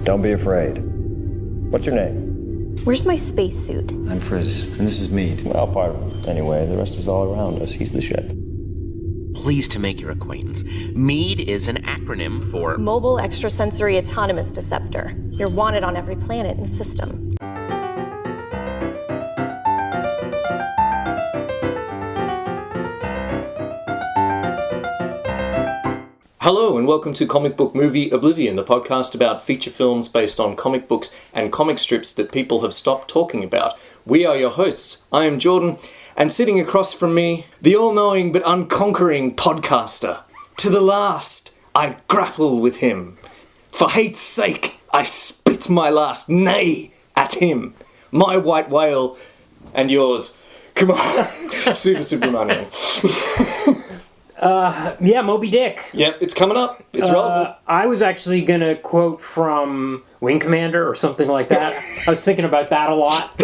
Don't be afraid. What's your name? Where's my spacesuit? I'm Frizz, and this is Mead. Well, part of it. Anyway, the rest is all around us. He's the ship. Pleased to make your acquaintance. MEAD is an acronym for Mobile Extrasensory Autonomous Deceptor. You're wanted on every planet in the system. Hello and welcome to Comic Book Movie Oblivion, the podcast about feature films based on comic books and comic strips that people have stopped talking about. We are your hosts. I am Jordan, and sitting across from me, the all-knowing but unconquering podcaster. To the last, I grapple with him. For hate's sake, I spit my last nay at him. My white whale and yours. Come on, Super Superman. Yeah, Moby Dick. Yep, it's coming up. It's relevant. I was actually going to quote from Wing Commander or something like that. I was thinking about that a lot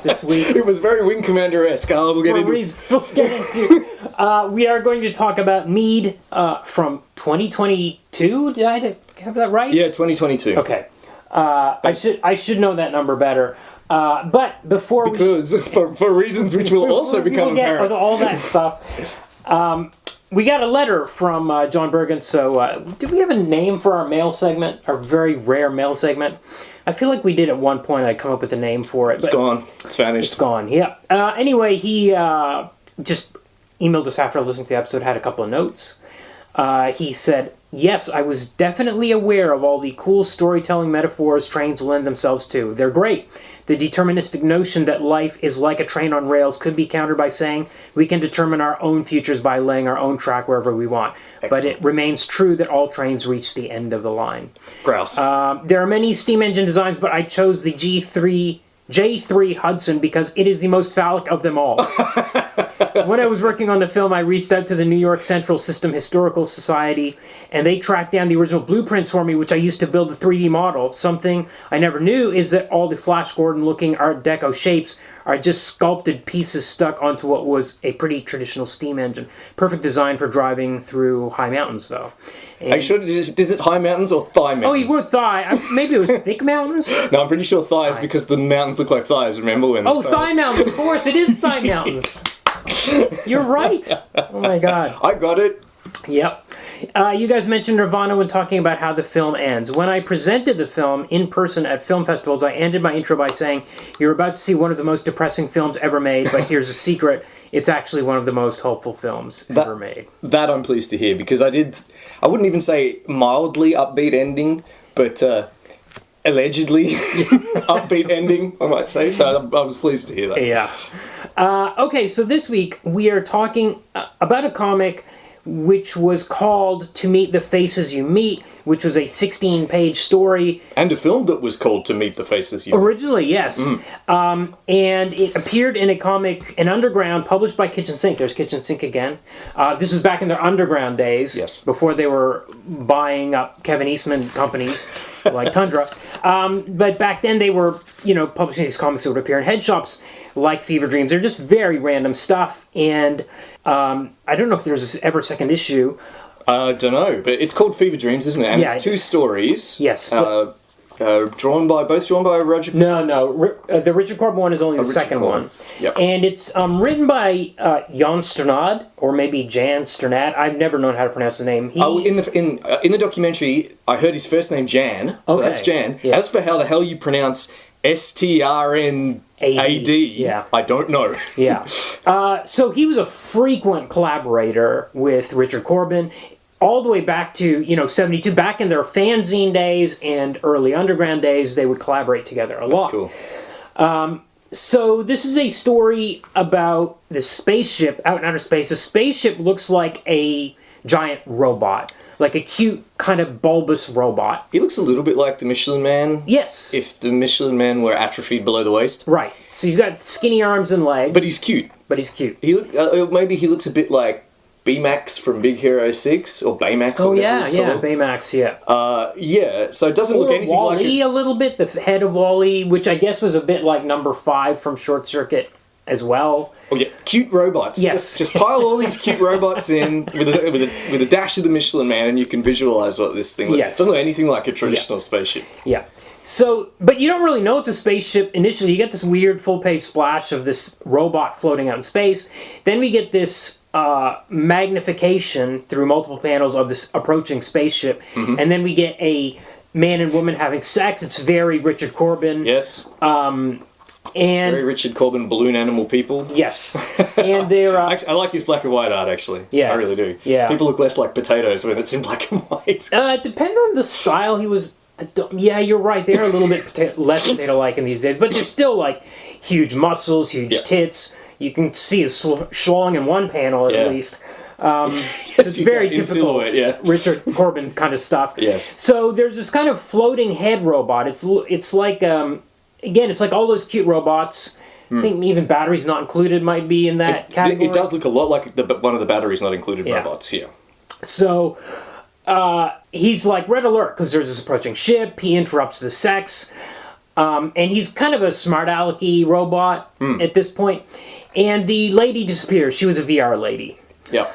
this week. It was very Wing Commander-esque. We'll get into it. We are going to talk about MEAD from 2022. Did I have that right? Yeah, 2022. Okay. I should know that number better. But before for reasons which will also become apparent. All that stuff. We got a letter from John Bergen, so did we have a name for our mail segment, our very rare mail segment? I feel like we did at one point. I'd come up with a name for it. It's gone. It's vanished. It's gone, yeah. Anyway, he just emailed us after listening to the episode, had a couple of notes. He said, yes, I was definitely aware of all the cool storytelling metaphors trains lend themselves to. They're great. The deterministic notion that life is like a train on rails could be countered by saying we can determine our own futures by laying our own track wherever we want. Excellent. But it remains true that all trains reach the end of the line. Grouse. There are many steam engine designs, but I chose the J3 Hudson because it is the most phallic of them all. When I was working on the film, I reached out to the New York Central System Historical Society, and they tracked down the original blueprints for me, which I used to build the 3D model. Something I never knew is that all the Flash Gordon-looking Art Deco shapes are just sculpted pieces stuck onto what was a pretty traditional steam engine. Perfect design for driving through high mountains, though. Are you sure? Is it high mountains or thigh mountains? Oh, you were thigh. Maybe it was thick mountains? No, I'm pretty sure thighs because the mountains look like thighs. Remember when? Oh, thigh mountains. Of course, it is thigh mountains. You're right. Oh, my God. I got it. Yep. You guys mentioned Nirvana when talking about how the film ends. When I presented the film in person at film festivals, I ended my intro by saying, you're about to see one of the most depressing films ever made, but here's a secret. It's actually one of the most hopeful films ever made. That I'm pleased to hear, because I wouldn't even say mildly upbeat ending, but allegedly upbeat ending, I might say. So I was pleased to hear that. Yeah. Okay, so this week we are talking about a comic which was called To Meet the Faces You Meet, which was a 16-page story. And a film that was called To Meet the Faces You Meet. Originally, yes. And it appeared in a comic, an Underground, published by Kitchen Sink. There's Kitchen Sink again. This is back in their Underground days, yes, before they were buying up Kevin Eastman companies like Tundra. But back then they were, publishing these comics that would appear in head shops like Fever Dreams. They're just very random stuff, and I don't know if there's ever a second issue. I don't know, but it's called Fever Dreams, isn't it? And it's two stories. Yes. Drawn by Roger... No. The Richard Corben one is only the second one. Yep. And it's written by Jan Strnad, or maybe Jan Strnad. I've never known how to pronounce the name. In the documentary, I heard his first name Jan, so that's Jan. Yeah. As for how the hell you pronounce Strnad, yeah, I don't know. Yeah. So he was a frequent collaborator with Richard Corben, all the way back to, 72. Back in their fanzine days and early Underground days, they would collaborate together a lot. That's cool. So this is a story about the spaceship out in outer space. The spaceship looks like a giant robot. Like a cute, kind of bulbous robot. He looks a little bit like the Michelin Man. Yes. If the Michelin Man were atrophied below the waist. Right. So he's got skinny arms and legs. But he's cute. Maybe he looks a bit like Baymax from Big Hero 6, or Baymax, or whatever it's called. Baymax, yeah. Yeah, so it doesn't look anything Wall-E like a little bit, the head of Wall-E, which I guess was a bit like number 5 from Short Circuit as well. Oh yeah, cute robots. Yes. Just pile all these cute robots in with a dash of the Michelin Man, and you can visualize what this thing looks. Yes. It doesn't look anything like a traditional spaceship. Yeah. So, but you don't really know it's a spaceship initially. You get this weird full-page splash of this robot floating out in space. Then we get this magnification through multiple panels of this approaching spaceship. And then we get a man and woman having sex. It's very Richard Corben. Yes. And Very Richard Corben balloon animal people. yes. And they're... Actually, I like his black and white art, actually. Yeah. I really do. Yeah. People look less like potatoes when it's in black and white. it depends on the style he was... Yeah, you're right. They're a little bit less potato-like in these days, but they're still like huge muscles, huge tits. You can see his schlong in one panel at least. It's very typical Richard Corben kind of stuff. Yes. So there's this kind of floating head robot. It's like again, it's like all those cute robots. I think even batteries not included might be in that category. It does look a lot like one of the batteries not included robots here. So he's like, red alert, because there's this approaching ship. He interrupts the sex. And he's kind of a smart alecky robot at this point. And the lady disappears. She was a VR lady. Yeah.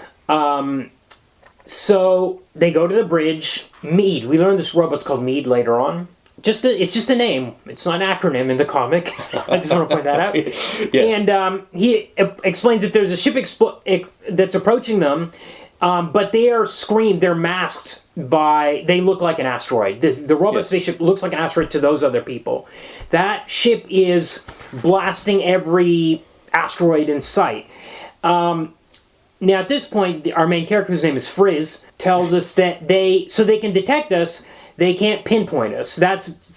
So they go to the bridge. MEAD. We learn this robot's called MEAD later on. It's just a name. It's not an acronym in the comic. I just want to point that out. Yes. And he explains that there's a ship that's approaching them, but they are screened. They're masked by... They look like an asteroid. The robot spaceship looks like an asteroid to those other people. That ship is blasting every asteroid in sight. Now, at this point, our main character, whose name is Frizz, tells us that they can detect us, they can't pinpoint us.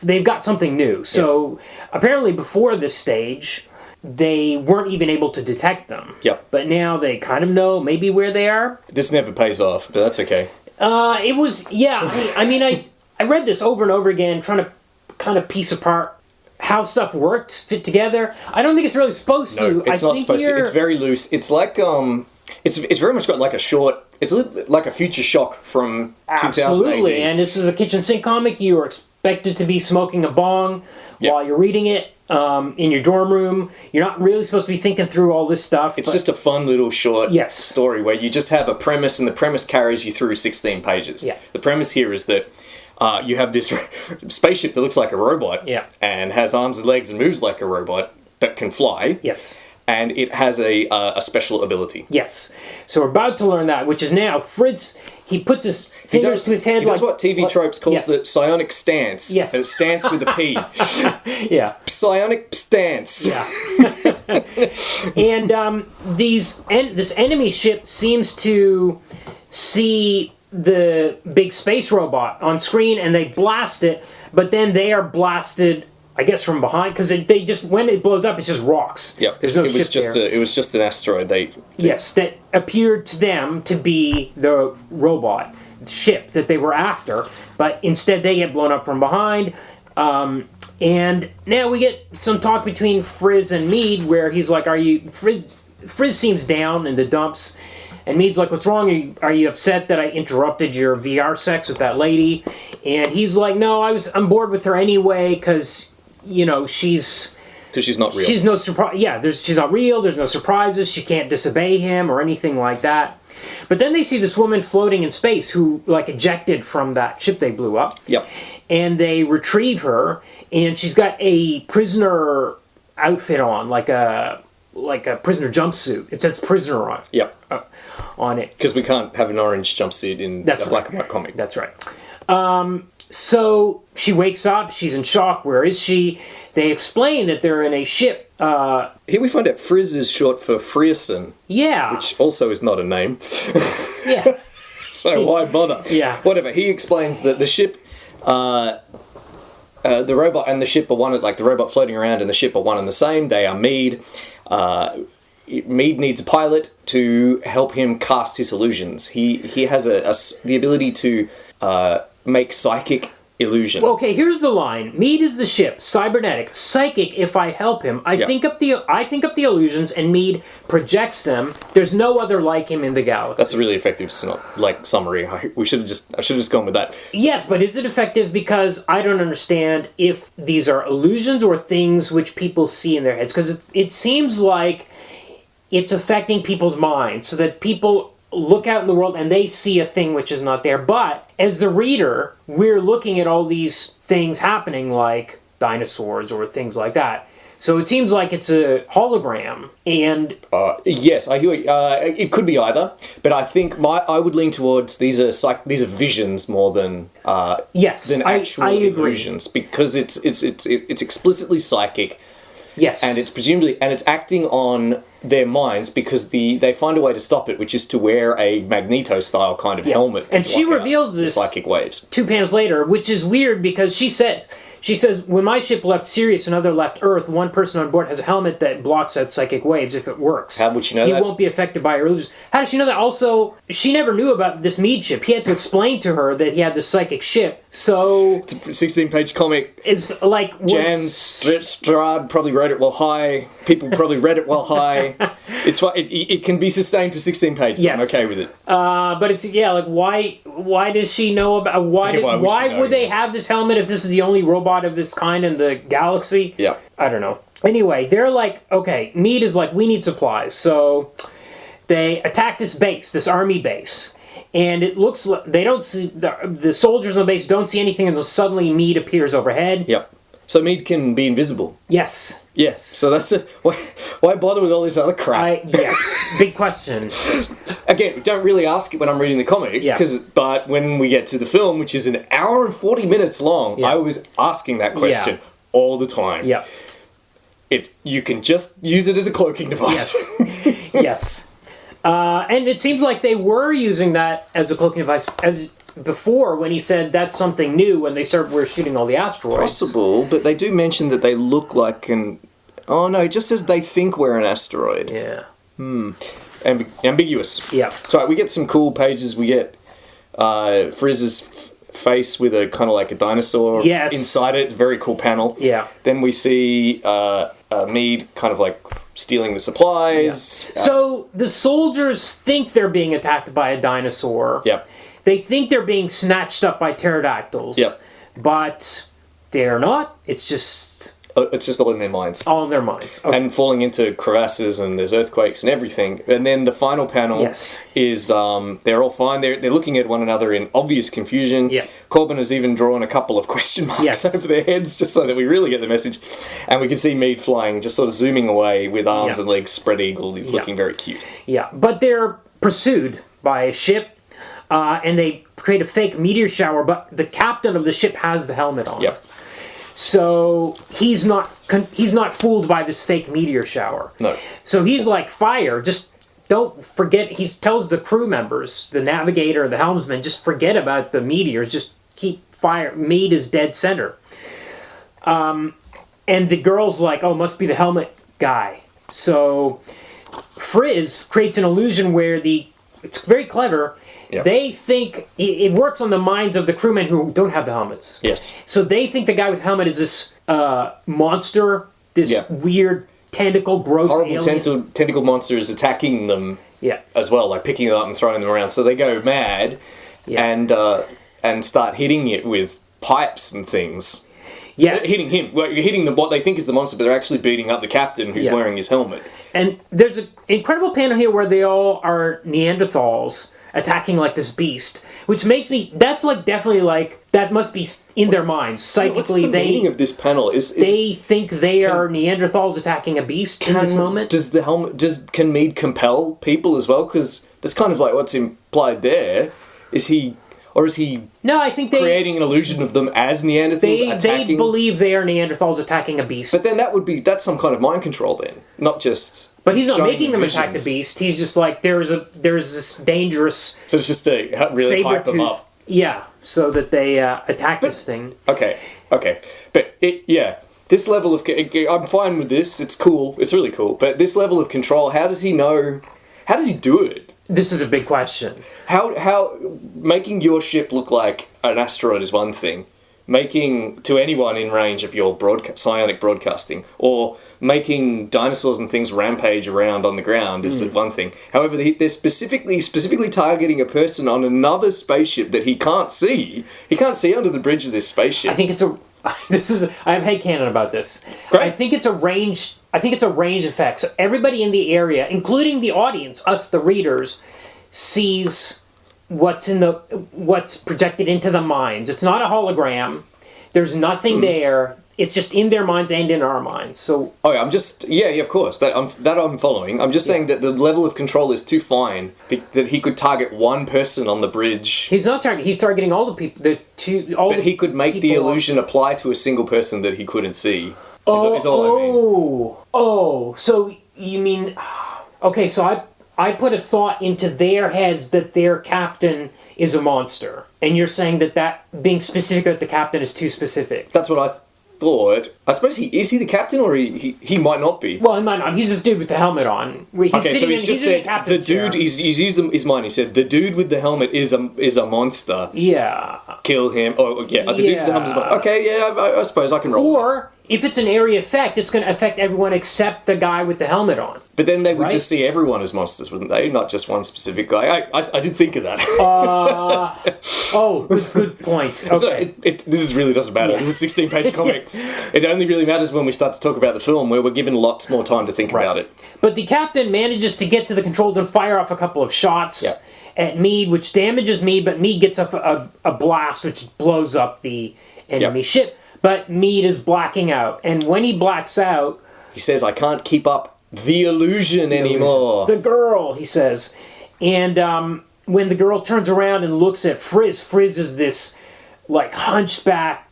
They've got something new. So, apparently before this stage, they weren't even able to detect them. Yep. But now they kind of know maybe where they are. This never pays off, but that's okay. It was, yeah. I read this over and over again, trying to kind of piece apart how stuff worked, fit together. I don't think it's really supposed to. No, it's not supposed to. It's very loose. It's like, it's very much got like a short, it's a little like a Future Shock from 2000 Absolutely, AD. and this is a kitchen sink comic. You are expected to be smoking a bong while you're reading it in your dorm room. You're not really supposed to be thinking through all this stuff. It's just a fun little short Yes. story where you just have a premise and the premise carries you through 16 pages. Yeah. The premise here is that you have this spaceship that looks like a robot and has arms and legs and moves like a robot but can fly. Yes. And it has a special ability. Yes. So we're about to learn that, which is now Fritz. He puts his fingers to his head. He does what TV tropes calls the psionic stance. Yes. And it's stance with a P. Yeah. Psionic stance. Yeah. And this enemy ship seems to see the big space robot on screen, and they blast it. But then they are blasted, I guess, from behind, because they just, when it blows up, it's just rocks. Yeah. There's no it was ship just there. it was just an asteroid. Yes, that appeared to them to be the robot ship that they were after, but instead they get blown up from behind. And now we get some talk between Frizz and MEAD, where he's like, Frizz seems down in the dumps, and MEAD's like, what's wrong? Are you upset that I interrupted your VR sex with that lady? And he's like, no, I'm bored with her anyway, because, she's not real. She's no surprise. Yeah, she's not real. There's no surprises. She can't disobey him or anything like that. But then they see this woman floating in space who, ejected from that ship they blew up. Yep. And they retrieve her, and she's got a prisoner outfit on, like a prisoner jumpsuit. It says prisoner on. Yep. On it. Because we can't have an orange jumpsuit in a black and white comic. That's right. So she wakes up. She's in shock. Where is she? They explain that they're in a ship. Here we find out Frizz is short for Frierson. Yeah. Which also is not a name. Yeah. So why bother? Yeah. Whatever. He explains that the ship, the robot and the ship are one, like the robot floating around and the ship are one and the same. They are MEAD. MEAD needs a pilot to help him cast his illusions. He has the ability to make psychic illusions. Well, okay, here's the line. MEAD is the ship, cybernetic, psychic if I help him. I think up the illusions and MEAD projects them. There's no other like him in the galaxy. That's a really effective summary. I should have just gone with that. Yes, but is it effective? Because I don't understand if these are illusions or things which people see in their heads. Because it seems like it's affecting people's minds, so that people look out in the world and they see a thing which is not there. But as the reader, we're looking at all these things happening like dinosaurs or things like that. So it seems like it's a hologram, and yes, I hear. It could be either, but I think I would lean towards these are visions more than actual I agree. illusions, because it's explicitly psychic. Yes, and it's it's acting on their minds because they find a way to stop it, which is to wear a Magneto style kind of helmet. And she reveals this psychic waves 2 panels later, which is weird because she says, when my ship left Sirius, another left Earth, one person on board has a helmet that blocks out psychic waves if it works. How would she know that? He won't be affected by her illusions. How does she know that? Also, she never knew about this MEAD ship. He had to explain to her that he had this psychic ship. So it's a 16-page comic. It's like... Jan Strnad probably wrote it while high. People probably read it while high. It can be sustained for 16 pages. Yes. I'm okay with it. But it's, like, why does she know about... Why would they have this helmet if this is the only robot of this kind in the galaxy? Yeah. I don't know. Anyway, they're like, okay, MEAD is like, we need supplies. So they attack this base, this army base. And it looks like they don't see... The soldiers on the base don't see anything until suddenly MEAD appears overhead. Yep. So MEAD can be invisible. Yes. Yes. So that's it. Why bother with all this other crap? Yes. Big question. Again, we don't really ask it when I'm reading the comic. Yeah. But when we get to the film, which is an hour and 40 minutes long, I was asking that question all the time. Yeah. You can just use it as a cloaking device. Yes. Yes. And it seems like they were using that as a cloaking device as before when he said that's something new when they were shooting all the asteroids. Possible, but they do mention that they look like an... Oh no, it just says they think we're an asteroid. Yeah. Ambiguous. Yeah. So we get some cool pages. We get Frizz's face with a kind of like a dinosaur inside it. It's a very cool panel. Yeah. Then we see MEAD kind of like stealing the supplies. Yeah. So the soldiers think they're being attacked by a dinosaur. Yep. They think they're being snatched up by pterodactyls. Yep. But they're not. It's just all in their minds. All in their minds. Okay. And falling into crevasses, and there's earthquakes and everything. And then the final panel is they're all fine. They're looking at one another in obvious confusion. Yeah. Corben has even drawn a couple of question marks over their heads just so that we really get the message. And we can see MEAD flying, just sort of zooming away with arms and legs spread eagle, looking very cute. Yeah, but they're pursued by a ship. And they create a fake meteor shower, but the captain of the ship has the helmet on. Yep. So he's not fooled by this fake meteor shower. No. So he's like, fire, just don't forget. He tells the crew members, the navigator, the helmsman, just forget about the meteors. Just keep fire. MEAD is dead center. And the girl's like, oh, must be the helmet guy. So Frizz creates an illusion where it's very clever. Yep. They think it works on the minds of the crewmen who don't have the helmets. Yes. So they think the guy with the helmet is this monster, this weird tentacle, gross horrible alien. tentacle monster is attacking them as well, like picking them up and throwing them around. So they go mad and start hitting it with pipes and things. Yes. Hitting him. Well, you're hitting what they think is the monster, but they're actually beating up the captain who's wearing his helmet. And there's an incredible panel here where they all are Neanderthals attacking like this beast, which makes me... That's like definitely like... That must be in their minds. Psychically, what's the meaning of this panel? They think they are Neanderthals attacking a beast in this moment. Can MEAD compel people as well? Because that's kind of like what's implied there. Is he... No, I think creating an illusion of them as Neanderthals attacking... They believe they are Neanderthals attacking a beast. But then that's some kind of mind control then, not just... But he's not making them attack the beast. He's just like, there's this dangerous... So it's just to really hype them up. Yeah, so that they attack this thing. Okay. But this level of... I'm fine with this. It's cool. It's really cool. But this level of control, how does he know... How does he do it? This is a big question. How making your ship look like an asteroid is one thing. Making to anyone in range of your psionic broadcasting, or making dinosaurs and things rampage around on the ground is one thing. However, they're specifically targeting a person on another spaceship that he can't see. He can't see under the bridge of this spaceship. I think it's a... I have headcanon about this. Great. I think it's a range effect. So everybody in the area, including the audience, us the readers, sees what's projected into the minds. It's not a hologram. There's nothing there. It's just in their minds and in our minds. So Oh, yeah, of course. That I'm following. I'm just saying that the level of control is too fine that he could target one person on the bridge. he's not targeting. He's targeting all the people. But he could make the illusion apply to a single person that he couldn't see. Is all I mean. So you mean? Okay, so I put a thought into their heads that their captain is a monster, and you're saying that being specific about the captain is too specific. That's what I thought. I suppose is he the captain, or he might not be. Well, he might not. He's this dude with the helmet on. He's Just said the dude. He's used his mind. He said the dude with the helmet is a monster. Yeah. Kill him. Oh yeah, the dude with the helmet is a monster. Okay, yeah, I suppose I can roll. Or if it's an area effect, it's going to affect everyone except the guy with the helmet on. But then they would just see everyone as monsters, wouldn't they? Not just one specific guy. I did think of that. Good point. Okay. This really doesn't matter. This is a 16-page comic. It only really matters when we start to talk about the film, where we're given lots more time to think about it. But the captain manages to get to the controls and fire off a couple of shots at Mead, which damages Mead, but Mead gets a blast, which blows up the enemy ship. But Mead is blacking out. And when he blacks out... He says, I can't keep up the illusion anymore. The girl, he says. And when the girl turns around and looks at Frizz is this, like, hunchback,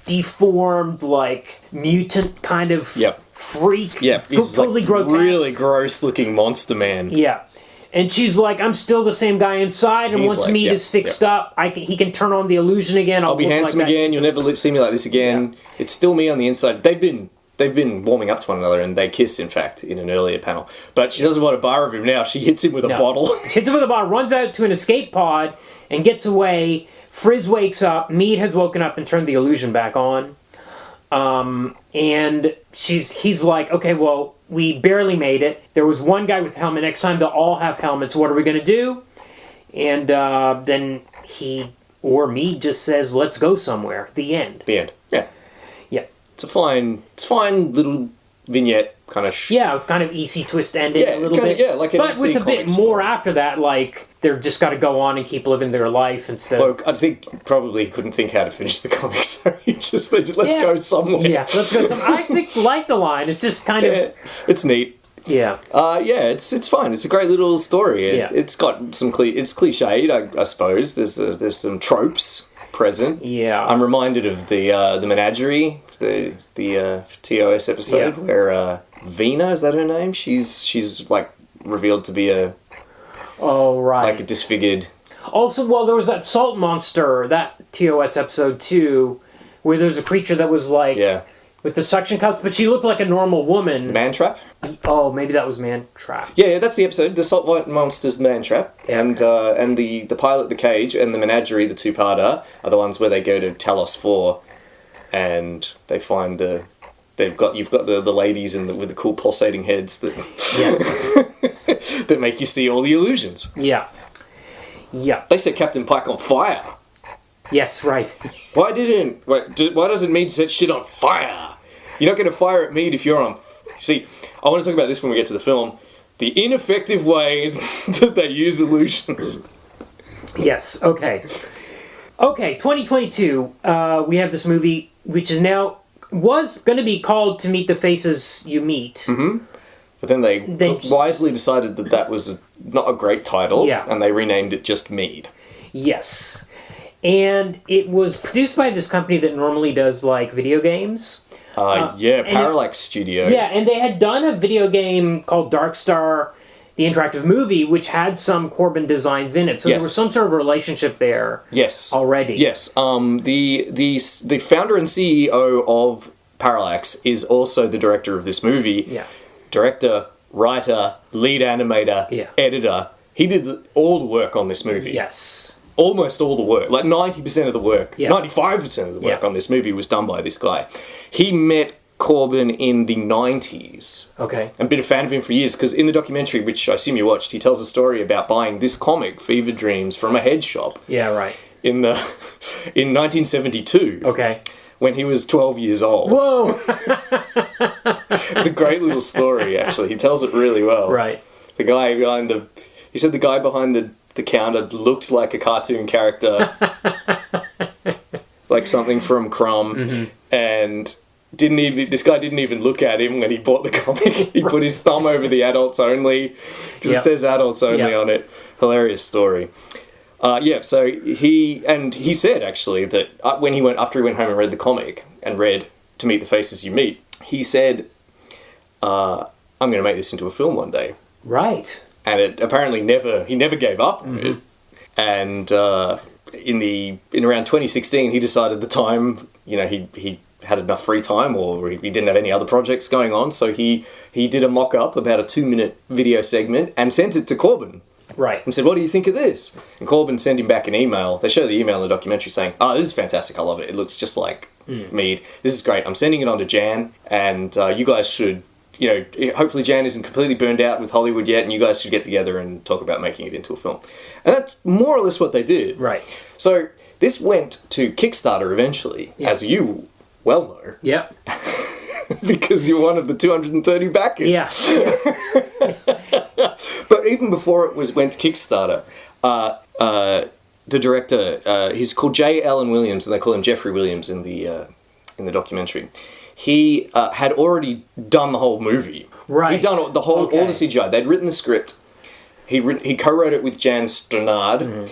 deformed, like, mutant kind of freak. Yeah, he's totally like grotesque. really gross-looking monster man. Yeah. And she's like, I'm still the same guy inside, and once Mead is fixed up, he can turn on the illusion again. I'll be handsome again. You'll never see me like this again. Yeah. It's still me on the inside. They've been warming up to one another, and they kiss, in fact, in an earlier panel. But she doesn't want a bar of him now. She hits him with a bottle. Hits him with a bottle, runs out to an escape pod, and gets away. Frizz wakes up. Mead has woken up and turned the illusion back on. And he's like, okay, well, we barely made it. There was one guy with a helmet. Next time they'll all have helmets. What are we going to do? And then he or Mead just says, let's go somewhere. The end. The end. Yeah. Yeah. It's a fine little vignette kind of... Yeah, with kind of easy twist ending a little bit. Yeah, like an but with a bit more story. after that, like, they're just got to go on and keep living their life instead of... I think probably he couldn't think how to finish the comic, so he just let's go somewhere. Yeah, let's go somewhere. I actually like the line. It's just kind of... It's neat. Yeah. It's fine. It's a great little story. It's got some... It's cliched, I suppose. There's some tropes present. Yeah. I'm reminded of the Menagerie, the TOS episode where Vina, is that her name? She's like revealed to be a disfigured. Also, well, there was that salt monster, that TOS episode too, where there was a creature that was like with the suction cups, but she looked like a normal woman. Man Trap? Oh, maybe that was Man Trap. Yeah, that's the episode. The Salt Monster's Man Trap, and the pilot, The Cage, and the Menagerie, the two-parter, are the ones where they go to Talos 4, and they find you've got the ladies with the cool pulsating heads that that make you see all the illusions. Yeah. Yeah. They set Captain Pike on fire. Yes, right. Why doesn't Mead set shit on fire? You're not going to fire at Mead if you're on... See, I want to talk about this when we get to the film. The ineffective way that they use illusions. Yes, okay. Okay, 2022, we have this movie, which was going to be called To Meet the Faces You Meet. Mm-hmm. But then they wisely decided that was not a great title, and they renamed it just MEAD. Yes. And it was produced by this company that normally does, like, video games. Parallax Studio. Yeah, and they had done a video game called Dark Star, the interactive movie, which had some Corben designs in it. So there was some sort of relationship there already. Yes. The founder and CEO of Parallax is also the director of this movie. Yeah. Director, writer, lead animator, editor. He did all the work on this movie. Yes. Almost all the work, like 90% of the work, 95% of the work on this movie was done by this guy. He met Corben in the 90s. Okay. I've been a fan of him for years, because in the documentary, which I assume you watched, he tells a story about buying this comic, Fever Dreams, from a head shop. Yeah, right. In 1972. Okay. When he was 12 years old. Whoa! It's a great little story, actually. He tells it really well. Right. The guy behind the... He said the guy behind the counter looked like a cartoon character, like something from Crumb, and this guy didn't even look at him when he bought the comic. He put his thumb over the adults only, because it says adults only on it. Hilarious story. So he said actually that after he went home and read the comic and read To Meet the Faces You Meet, he said, I'm going to make this into a film one day. Right. And it apparently he never gave up on it. And in around 2016, he decided the time, he had enough free time, or he didn't have any other projects going on, so he did a mock-up, about a 2-minute video segment, and sent it to Corben. Right. And said, what do you think of this? And Corben sent him back an email. They show the email in the documentary saying, this is fantastic, I love it. It looks just like Mead. This is great. I'm sending it on to Jan, and you guys should, hopefully Jan isn't completely burned out with Hollywood yet, and you guys should get together and talk about making it into a film. And that's more or less what they did. Right. So this went to Kickstarter eventually, as you well know. Yep. Because you're one of the 230 backers. Yeah. But even before it went to Kickstarter, the director, he's called J. Allen Williams, and they call him Jeffrey Williams in the documentary. He had already done the whole movie. Right. He'd done all the CGI. They'd written the script. He co-wrote it with Jan Strnad.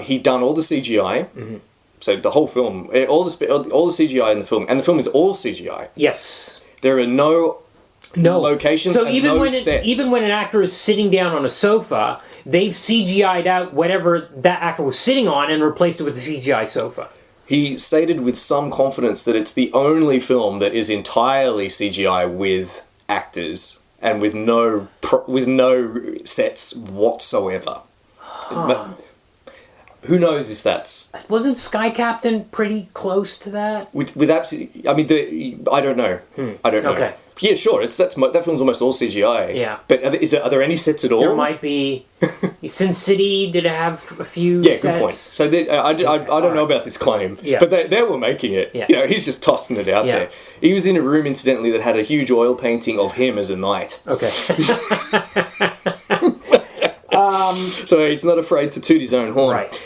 He'd done all the CGI. So the whole film, all the CGI in the film, and the film is all CGI. Yes. There are no locations and no sets. Even when an actor is sitting down on a sofa, they've CGI'd out whatever that actor was sitting on and replaced it with a CGI sofa. He stated with some confidence that it's the only film that is entirely CGI with actors and with no sets whatsoever. But who knows if that's... Wasn't Sky Captain pretty close to that? With absolutely... I mean, I don't know. I don't know. Okay. Yeah, sure. That film's almost all CGI. Yeah. But are there any sets at all? There might be. Sin City, did it have a few Yeah, sets? good point. So I don't know about this claim, Yeah. but they were making it. Yeah. He's just tossing it out there. He was in a room, incidentally, that had a huge oil painting of him as a knight. Okay. So he's not afraid to toot his own horn. Right.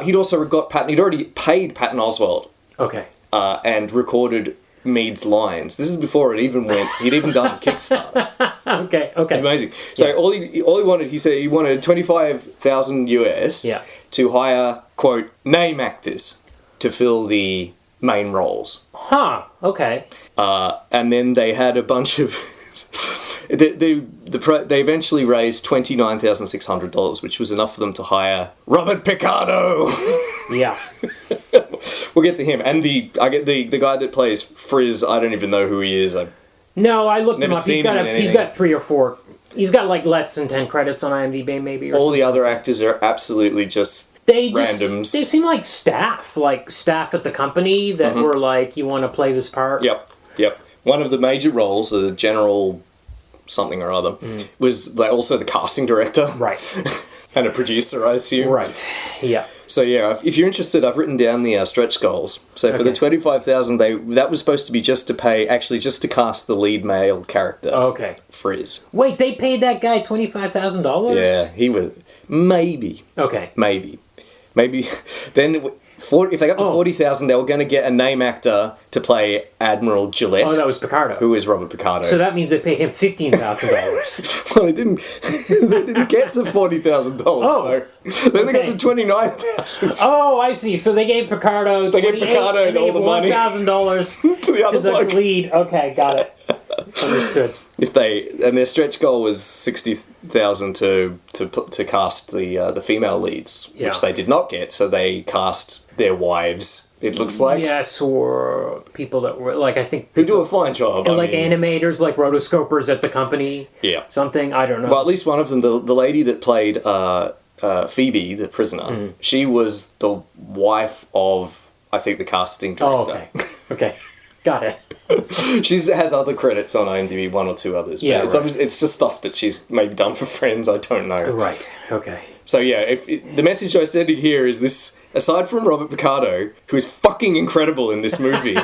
He'd also got Patton. He'd already paid Patton Oswalt. Okay. And recorded Mead's lines. This is before it even went. He'd even done Kickstarter. Okay. Amazing. So all he wanted, he said, he wanted $25,000 US to hire, quote, name actors to fill the main roles. Huh. Okay. And then they had a bunch of. They eventually raised $29,600, which was enough for them to hire Robert Picardo. Yeah. We'll get to him, and the guy that plays Frizz. I don't even know who he is. No, I looked him Never up. seen him in He's anything. got 3 or 4. He's got like less than 10 credits on IMDb, maybe. Or All something. the other actors are absolutely just randoms. They seem like staff at the company that were like, you want to play this part. Yep. One of the major roles, the general something or other, was also the casting director. Right. And a producer, I assume. Right. Yeah. So yeah, if you're interested, I've written down the stretch goals. So for the $25,000, that was supposed to be just to cast the lead male character. Okay. Frizz. Wait, they paid that guy $25,000? Yeah, he was maybe. Okay. Maybe. Then if they got to 40,000, they were going to get a name actor to play Admiral Gillette. Oh, that was Picardo. Who is Robert Picardo. So that means they paid him $15,000. Well, they didn't get to $40,000. Oh, though. They only got to $29,000. Oh, I see. So they gave Picardo. They gave Picardo all the money. $1,000 to the other bloke. lead. Okay, got it. Understood. And their stretch goal was $60,000 to cast the female leads, which they did not get. So they cast their wives. It looks like Yes, or people that were like, I think who do a fine job. like animators, like rotoscopers at the company. Yeah. Something, I don't know. Well, at least one of them, the lady that played Phoebe, the prisoner, she was the wife of, I think, the casting director. Oh, okay. Okay. Got it. She has other credits on IMDb, 1 or 2 others. But Yeah, it's just stuff that she's maybe done for friends, I don't know. Right. Okay. So yeah, the message I'm sending here is this, aside from Robert Picardo, who is fucking incredible in this movie,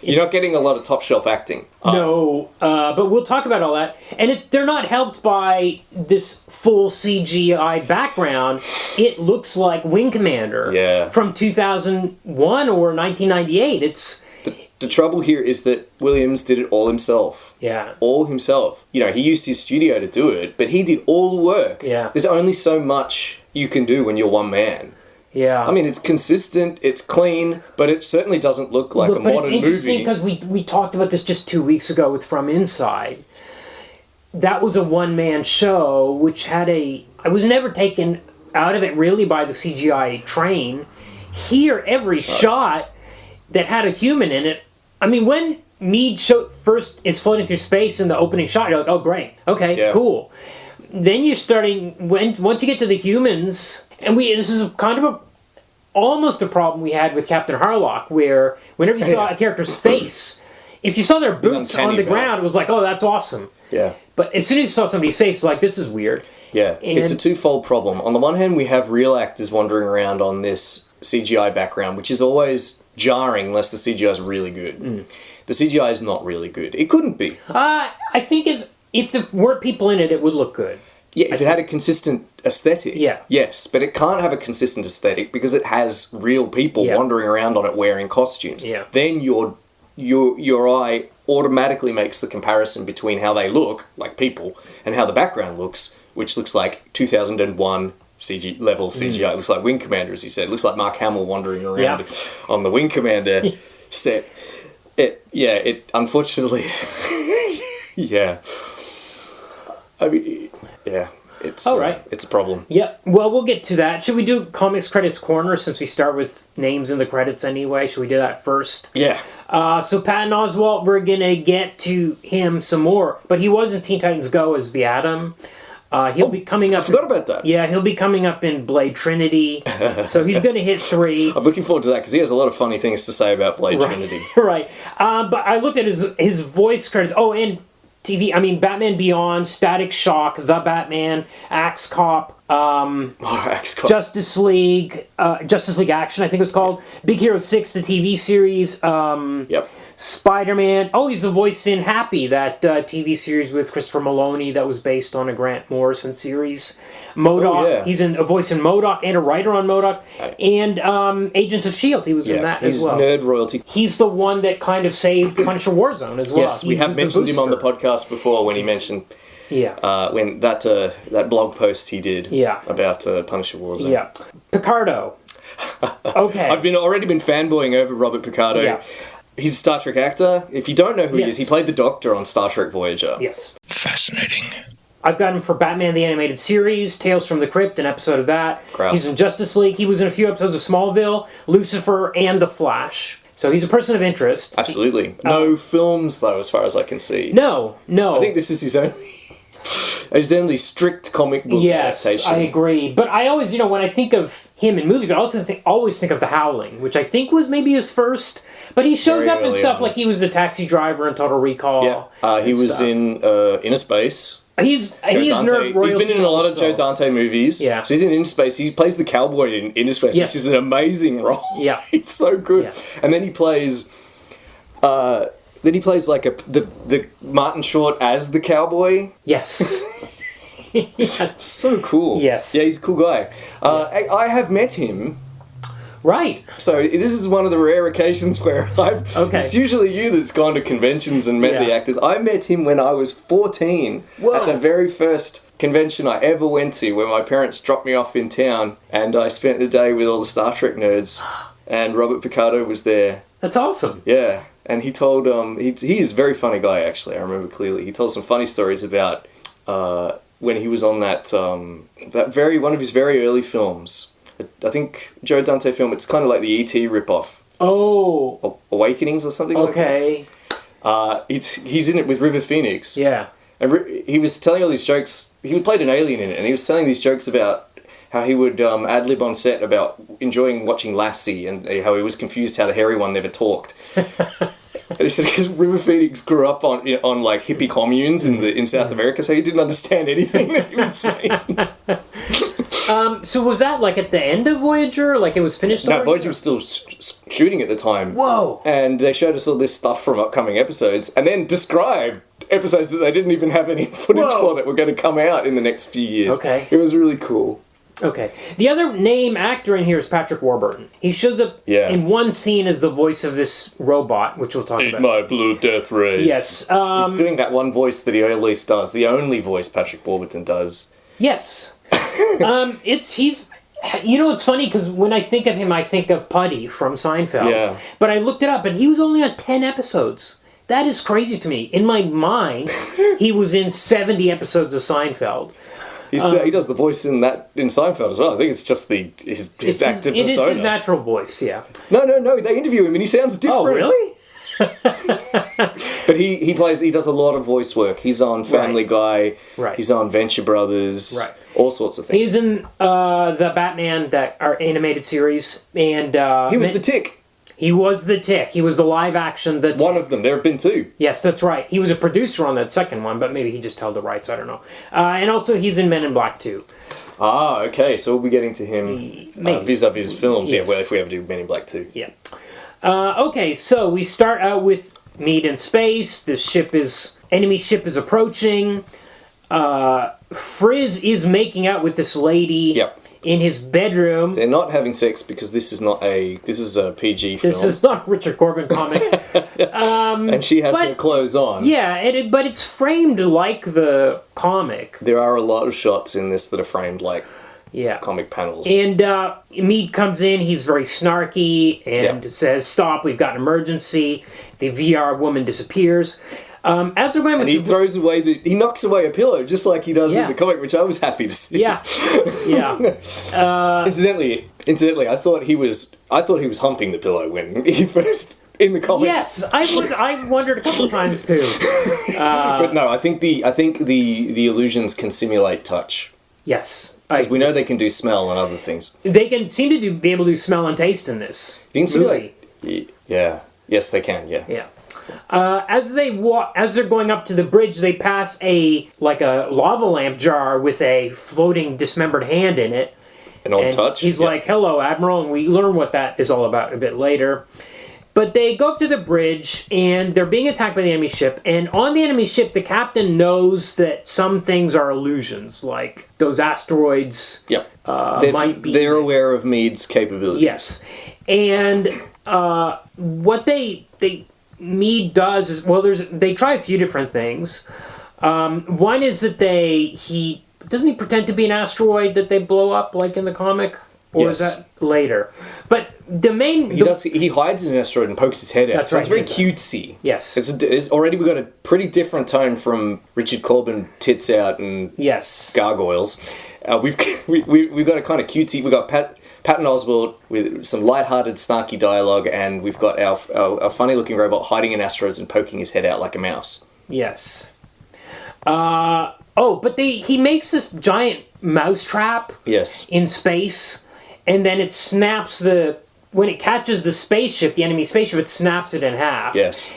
You're not getting a lot of top shelf acting. No, but we'll talk about all that. And they're not helped by this full CGI background. It looks like Wing Commander from 2001 or 1998. The trouble here is that Williams did it all himself. Yeah. All himself. You know, he used his studio to do it, but he did all the work. Yeah. There's only so much you can do when you're one man. Yeah. I mean, it's consistent, it's clean, but it certainly doesn't look like a modern movie. But it's interesting because we talked about this just 2 weeks ago with From Inside. That was a one-man show, which had I was never taken out of it really by the CGI train. Here, every shot that had a human in it, I mean, when MEAD first is floating through space in the opening shot, you're like, oh, great. Okay, cool. Then you're once you get to the humans, and this is kind of almost a problem we had with Captain Harlock, where whenever you saw a character's face, if you saw their boots on the ground, it was like, oh, that's awesome. Yeah. But as soon as you saw somebody's face, like, this is weird. Yeah, it's a twofold problem. On the one hand, we have real actors wandering around on this CGI background, which is always jarring unless the CGI is really good. The CGI is not really good. It couldn't be. I think if there weren't people in it, it would look good. Yeah, if it had a consistent aesthetic. Yeah. Yes, but it can't have a consistent aesthetic because it has real people wandering around on it wearing costumes. Yeah. Then your eye automatically makes the comparison between how they look, like people, and how the background looks, which looks like 2001 level CGI. It looks like Wing Commander, as you said. It looks like Mark Hamill wandering around on the Wing Commander set. It unfortunately, I mean, it's all right. It's a problem. Yeah. Well, we'll get to that. Should we do Comics Credits Corner since we start with names in the credits anyway? Should we do that first? Yeah. So Patton Oswalt, we're gonna get to him some more, but he was in Teen Titans Go as the Atom. He'll be coming up. I forgot about that. Yeah, he'll be coming up in Blade Trinity, so he's going to hit 3. I'm looking forward to that because he has a lot of funny things to say about Blade Trinity. Right. But I looked at his voice credits. Oh, and TV. I mean, Batman Beyond, Static Shock, The Batman, Axe Cop, Axe Cop. Justice League Action, I think it was called. Big Hero 6, the TV series. Yep. Spider-Man. Oh, he's the voice in Happy, that TV series with Christopher Maloney that was based on a Grant Morrison series. MODOK. He's a voice in MODOK and a writer on MODOK. And Agents of S.H.I.E.L.D. He was in that as well. He's nerd royalty. He's the one that kind of saved Punisher Warzone as well. Yes, we have mentioned him on the podcast before when he mentioned when that blog post he did about Punisher Warzone. Yeah. Picardo. Okay. I've already been fanboying over Robert Picardo. Yeah. He's a Star Trek actor. If you don't know who he is, he played the Doctor on Star Trek Voyager. Yes. Fascinating. I've got him for Batman the Animated Series, Tales from the Crypt, an episode of that. Grouse. He's in Justice League. He was in a few episodes of Smallville, Lucifer, and The Flash. So he's a person of interest. Absolutely. No films, though, as far as I can see. No. I think this is his only strict comic book adaptation. Yes, I agree. But I always, when I think of him in movies, I also always think of The Howling, which I think was maybe his first. But he shows Very up in early stuff on. like he was the taxi driver in Total Recall. Yeah, he was in Inner Space. He's nerd royalty. He's been in a lot of also. Joe Dante movies. Yeah. So he's in Inner Space. He plays the cowboy in Inner Space, which is an amazing role. Yeah. He's so good. Yeah. And then he plays like the Martin Short as the cowboy. Yes. Yes. So cool. Yes. Yeah, he's a cool guy. I have met him. Right. So this is one of the rare occasions where it's usually you that's gone to conventions and met the actors. I met him when I was 14 at the very first convention I ever went to, where my parents dropped me off in town, and I spent the day with all the Star Trek nerds, and Robert Picardo was there. That's awesome. Yeah, and he told he is a very funny guy, actually. I remember clearly. He told some funny stories about when he was on that one of his very early films. I think Joe Dante film. It's kind of like the E.T. ripoff. Oh. Awakenings or something like that. He's in it with River Phoenix. Yeah. And he was telling all these jokes. He played an alien in it, and he was telling these jokes about how he would ad-lib on set about enjoying watching Lassie, and how he was confused how the hairy one never talked. And he said because River Phoenix grew up on like hippie communes in South America, so he didn't understand anything that he was saying. So was that like at the end of Voyager? Like it was finished already? No, Voyager was still shooting at the time. Whoa. And they showed us all this stuff from upcoming episodes, and then described episodes that they didn't even have any footage Whoa. for that were going to come out in the next few years. Okay. It was really cool. Okay. The other name actor in here is Patrick Warburton. He shows up in one scene as the voice of this robot, which we'll talk about. My blue death rays. Yes. He's doing that one voice that he always does, the only voice Patrick Warburton does. Yes. He's... You know, it's funny, because when I think of him, I think of Putty from Seinfeld. Yeah. But I looked it up, and he was only on 10 episodes. That is crazy to me. In my mind, he was in 70 episodes of Seinfeld. He does the voice in Seinfeld as well. I think it's just his active persona. It is his natural voice, yeah. No. They interview him and he sounds different. Oh, really? But he does a lot of voice work. He's on Family Guy. Right. He's on Venture Brothers. Right. All sorts of things. He's in the Batman, our animated series, and He was the Tick. He was the Tick. He was the live action the Tick. One of them. There have been two. Yes, that's right. He was a producer on that second one, but maybe he just held the rights. I don't know. And also, he's in Men in Black 2. Ah, okay. So we'll be getting to him vis-a-vis films. Yes. Yeah, well, if we ever do Men in Black 2. Yeah. Okay, so we start out with MEAD in space. The enemy ship is approaching. Frizz is making out with this lady in his bedroom. They're not having sex because this is a PG film. This is not a Richard Corben comic. And she has her clothes on. Yeah, but it's framed like the comic. There are a lot of shots in this that are framed like comic panels. And MEAD comes in, he's very snarky, and says, "Stop, we've got an emergency." The VR woman disappears. As they're going, and he throws away he knocks away a pillow just like he does in the comic, which I was happy to see. Yeah. Incidentally, I thought he was humping the pillow when he first in the comic. Yes, I wondered a couple times too. But no, I think the illusions can simulate touch. Yes, because we know they can do smell and other things. They can seem to be able to do smell and taste in this. You can simulate. Yeah. Yes, they can. Yeah. Yeah. As they're going up to the bridge, they pass a lava lamp jar with a floating dismembered hand in it. An odd touch. He's like, "Hello, Admiral," and we learn what that is all about a bit later. But they go up to the bridge, and they're being attacked by the enemy ship. And on the enemy ship, the captain knows that some things are illusions, like those asteroids. Yep. Might be. They're aware of MEAD's capabilities. Yes, and what MEAD does is, they try a few different things. One is that doesn't he pretend to be an asteroid that they blow up like in the comic? Or is that later? But the main... He hides in an asteroid and pokes his head out. That's right. It's very cutesy. Yes. It's already we've got a pretty different tone from Richard Corben tits out and gargoyles. We've got a kind of cutesy... We've got Patton Oswalt with some light-hearted, snarky dialogue, and we've got our funny-looking robot hiding in asteroids and poking his head out like a mouse. Yes. But he makes this giant mousetrap in space, and then it snaps when it catches the spaceship, the enemy spaceship, it snaps it in half. Yes.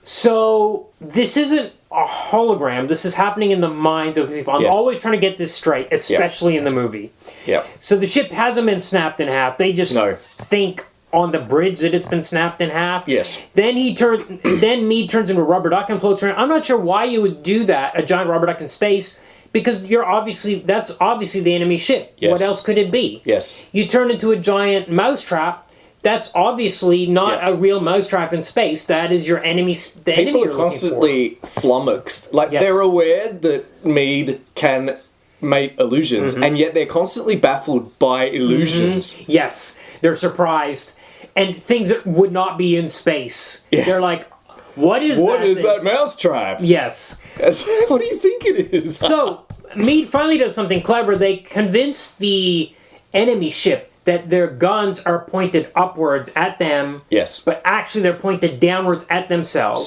So this isn't a hologram. This is happening in the minds of the people. I'm always trying to get this straight, especially in the movie. Yeah. So the ship hasn't been snapped in half. They just think on the bridge that it's been snapped in half. Yes. Then MEAD turns into a rubber duck and floats around. I'm not sure why you would do that, a giant rubber duck in space, because that's obviously the enemy ship. Yes. What else could it be? Yes. You turn into a giant mousetrap. That's obviously not a real mousetrap in space. That is your enemy. People are constantly flummoxed. They're aware that MEAD can make illusions, and yet they're constantly baffled by illusions. Mm-hmm. Yes. They're surprised. And things that would not be in space. Yes. They're like, what is that mousetrap? Yes. What do you think it is? So, MEAD finally does something clever. They convince the enemy ship that their guns are pointed upwards at them. Yes. But actually they're pointed downwards at themselves.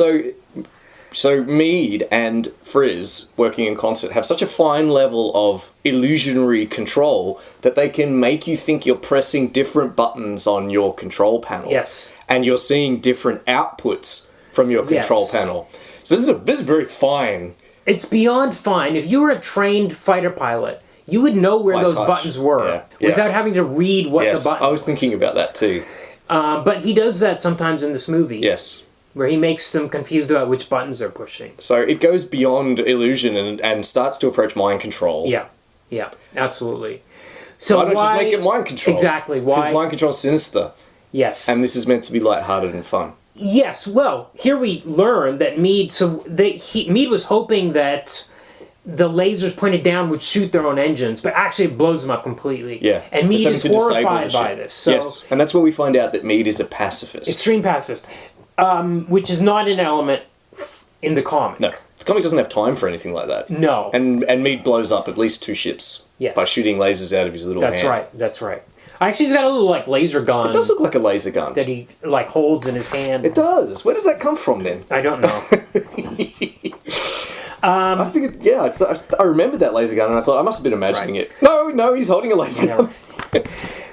So MEAD and Frizz, working in concert, have such a fine level of illusionary control that they can make you think you're pressing different buttons on your control panel. Yes. And you're seeing different outputs from your control panel. So this is very fine. It's beyond fine. If you were a trained fighter pilot, you would know where those buttons were without having to read what the buttons I was thinking about that too. But he does that sometimes in this movie. Yes. Where he makes them confused about which buttons they're pushing. So it goes beyond illusion and starts to approach mind control. Yeah, absolutely. So why don't just make it mind control? Exactly. Why? Because mind control's sinister. Yes. And this is meant to be lighthearted and fun. Yes, well, here we learn that Mead... Mead was hoping that the lasers pointed down would shoot their own engines, but actually it blows them up completely. Yeah. And Mead It's is having to disable horrified the by ship. this. So yes, and that's where we find out that Mead is a pacifist. extreme pacifist, which is not an element in the comic. No, the comic doesn't have time for anything like that. No. And Mead blows up at least 2 ships by shooting lasers out of his little hand. That's right. Actually, he's got a little, like, laser gun. It does look like a laser gun. That he, like, holds in his hand. It does. Where does that come from, then? I don't know. I figured, I remembered that laser gun, and I thought I must have been imagining it. No, he's holding a laser gun.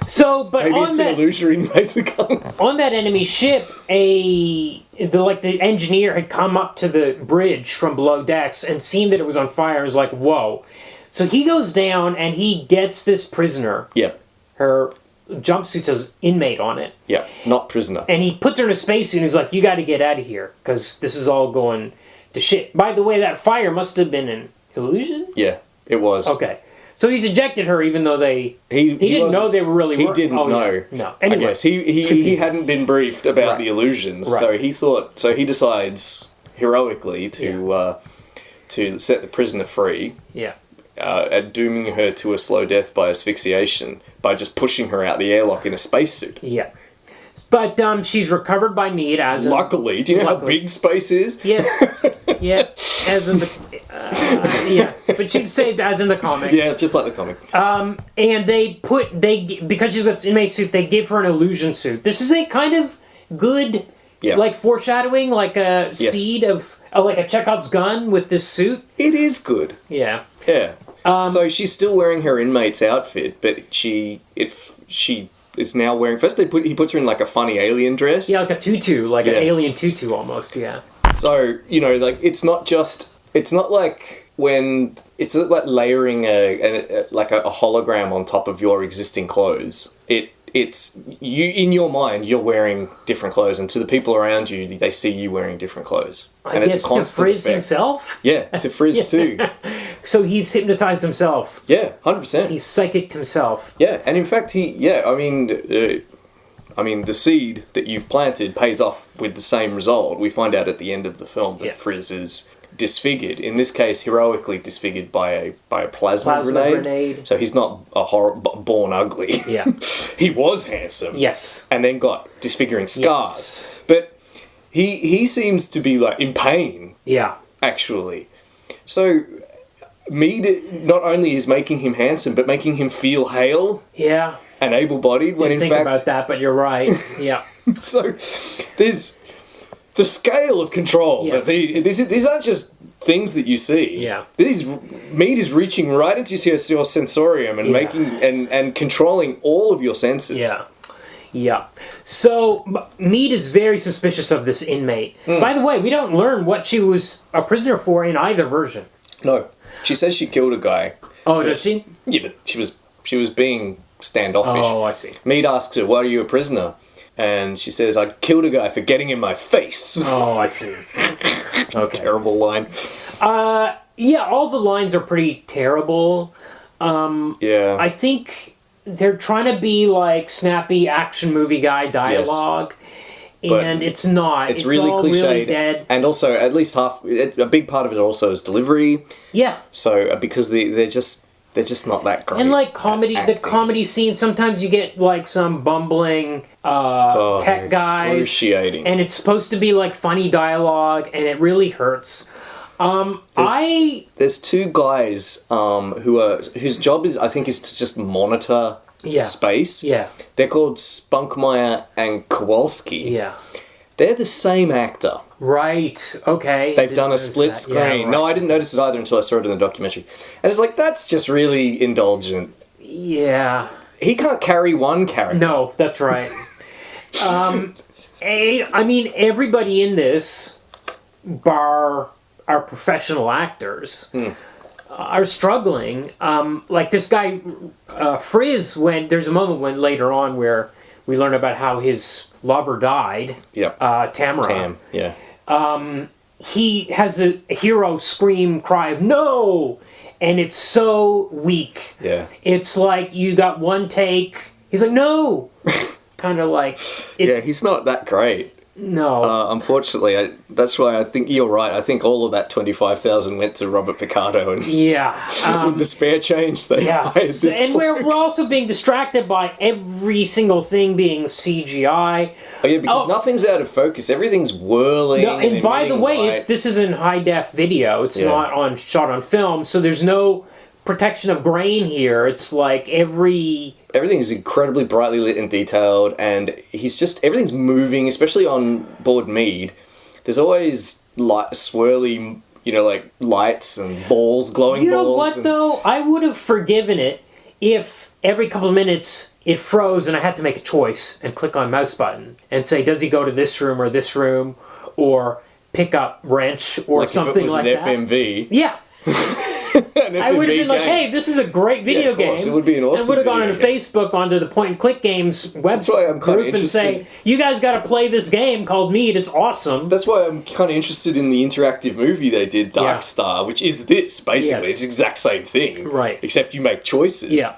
So, but Maybe on it's that, an illusory laser gun. on that enemy ship, the engineer had come up to the bridge from below decks and seen that it was on fire and was like, whoa. So he goes down and he gets this prisoner. Yep. Her jumpsuit says inmate on it. Yep. Not prisoner. And he puts her in a spacesuit and he's like, you got to get out of here because this is all going to shit. By the way, that fire must have been an illusion? Yeah, it was. Okay. So he's ejected her even though he didn't know they were really... He didn't know. Yeah. No. Anyway. I guess he hadn't been briefed about the illusions, so he decides heroically to set the prisoner free. Yeah. Dooming her to a slow death by asphyxiation by just pushing her out the airlock in a spacesuit. Yeah. But she's recovered by Mead as... Luckily. Do you know how big space is? Yes. Yeah. As in the... yeah. But she's saved as in the comic. Yeah, just like the comic. And because she's got this inmate suit, they give her an illusion suit. This is a kind of good, like, foreshadowing, like a seed of... like a Chekhov's gun with this suit. It is good. Yeah. Yeah. So she's still wearing her inmate's outfit, but she is now wearing... First he puts her in like a funny alien dress. Yeah, like a tutu, like an alien tutu almost, yeah. So, like, it's not like when... It's like layering a hologram on top of your existing clothes. It's you in your mind, you're wearing different clothes, and to the people around you, they see you wearing different clothes. And it's a constant to Frizz effect. Himself? Yeah, to Frizz too. So he's hypnotized himself. Yeah, 100%. He's psychicked himself. Yeah, and in fact, the seed that you've planted pays off with the same result. We find out at the end of the film that Frizz is disfigured. In this case, heroically disfigured by a plasma grenade. So he's not born ugly. Yeah. He was handsome. Yes. And then got disfiguring scars. Yes. But he seems to be like in pain. Yeah. Actually. So Mead not only is making him handsome, but making him feel hale. Yeah. And able-bodied. When in think fact, about that, but you're right. Yeah. So there's the scale of control. Yes. These aren't just things that you see. Yeah. Mead is reaching right into your sensorium and making and controlling all of your senses. Yeah. Yeah. So Mead is very suspicious of this inmate. By the way, we don't learn what she was a prisoner for in either version. No. She says she killed a guy. Oh, does she? Yeah, but she was being standoffish. Oh, I see. Mead asks her, "Why are you a prisoner?" And she says, "I killed a guy for getting in my face." Oh, I see. Okay. Terrible line. Yeah, all the lines are pretty terrible. Yeah. I think they're trying to be like snappy action movie guy dialogue. Yes. And it's not. It's really all cliched. Really dead. And also, at least a big part of it also is delivery. Yeah. So, because they're just not that great. And like comedy, the comedy scene, sometimes you get like some bumbling tech guys. Excruciating. And it's supposed to be like funny dialogue, and it really hurts. There's two guys whose job is to just monitor space. Yeah. They're called Spunkmeyer and Kowalski. Yeah. They're the same actor. Right. Okay. They've done a split screen. Yeah, right. No, I didn't notice it either until I saw it in the documentary. And it's like, that's just really indulgent. Yeah. He can't carry one character. No, that's right. I mean, everybody in this, bar our professional actors, are struggling. Like this guy, Frizz, there's a moment later on where we learn about how his lover died. Yep. Tamara. Tam, yeah. He has a hero scream cry of no, and it's so weak. Yeah. It's like you got one take. He's like no, kind of like. Yeah, he's not that great. No. Unfortunately, that's why I think you're right. I think all of that 25,000 went to Robert Picardo, and Yeah. with the spare change they Yeah. hired this And bloke. we're also being distracted by every single thing being CGI. Oh yeah, because nothing's out of focus. Everything's whirling. No, and by the emitting way, light. this is in high def video. It's Yeah. not shot on film, so there's no protection of grain here. It's like everything is incredibly brightly lit and detailed, and everything's moving, especially on board Mead. There's always swirly, like lights and balls, glowing You know balls. what, though? I would have forgiven it if every couple of minutes it froze and I had to make a choice and click on mouse button and say, does he go to this room or pick up wrench or like something if it was like an that? FMV. Yeah. An I would have FMV been like, game. hey, this is a great video of course, game. it would be an awesome And would have gone video on game. Facebook onto the Point and Click Games web why I'm kinda group and say, interested. you guys got to play this game called Mead. It's awesome. That's why I'm kind of interested in the interactive movie they did, Dark Yeah. Star, which is this, basically. Yes. It's the exact same thing. Right. Except you make choices. Yeah.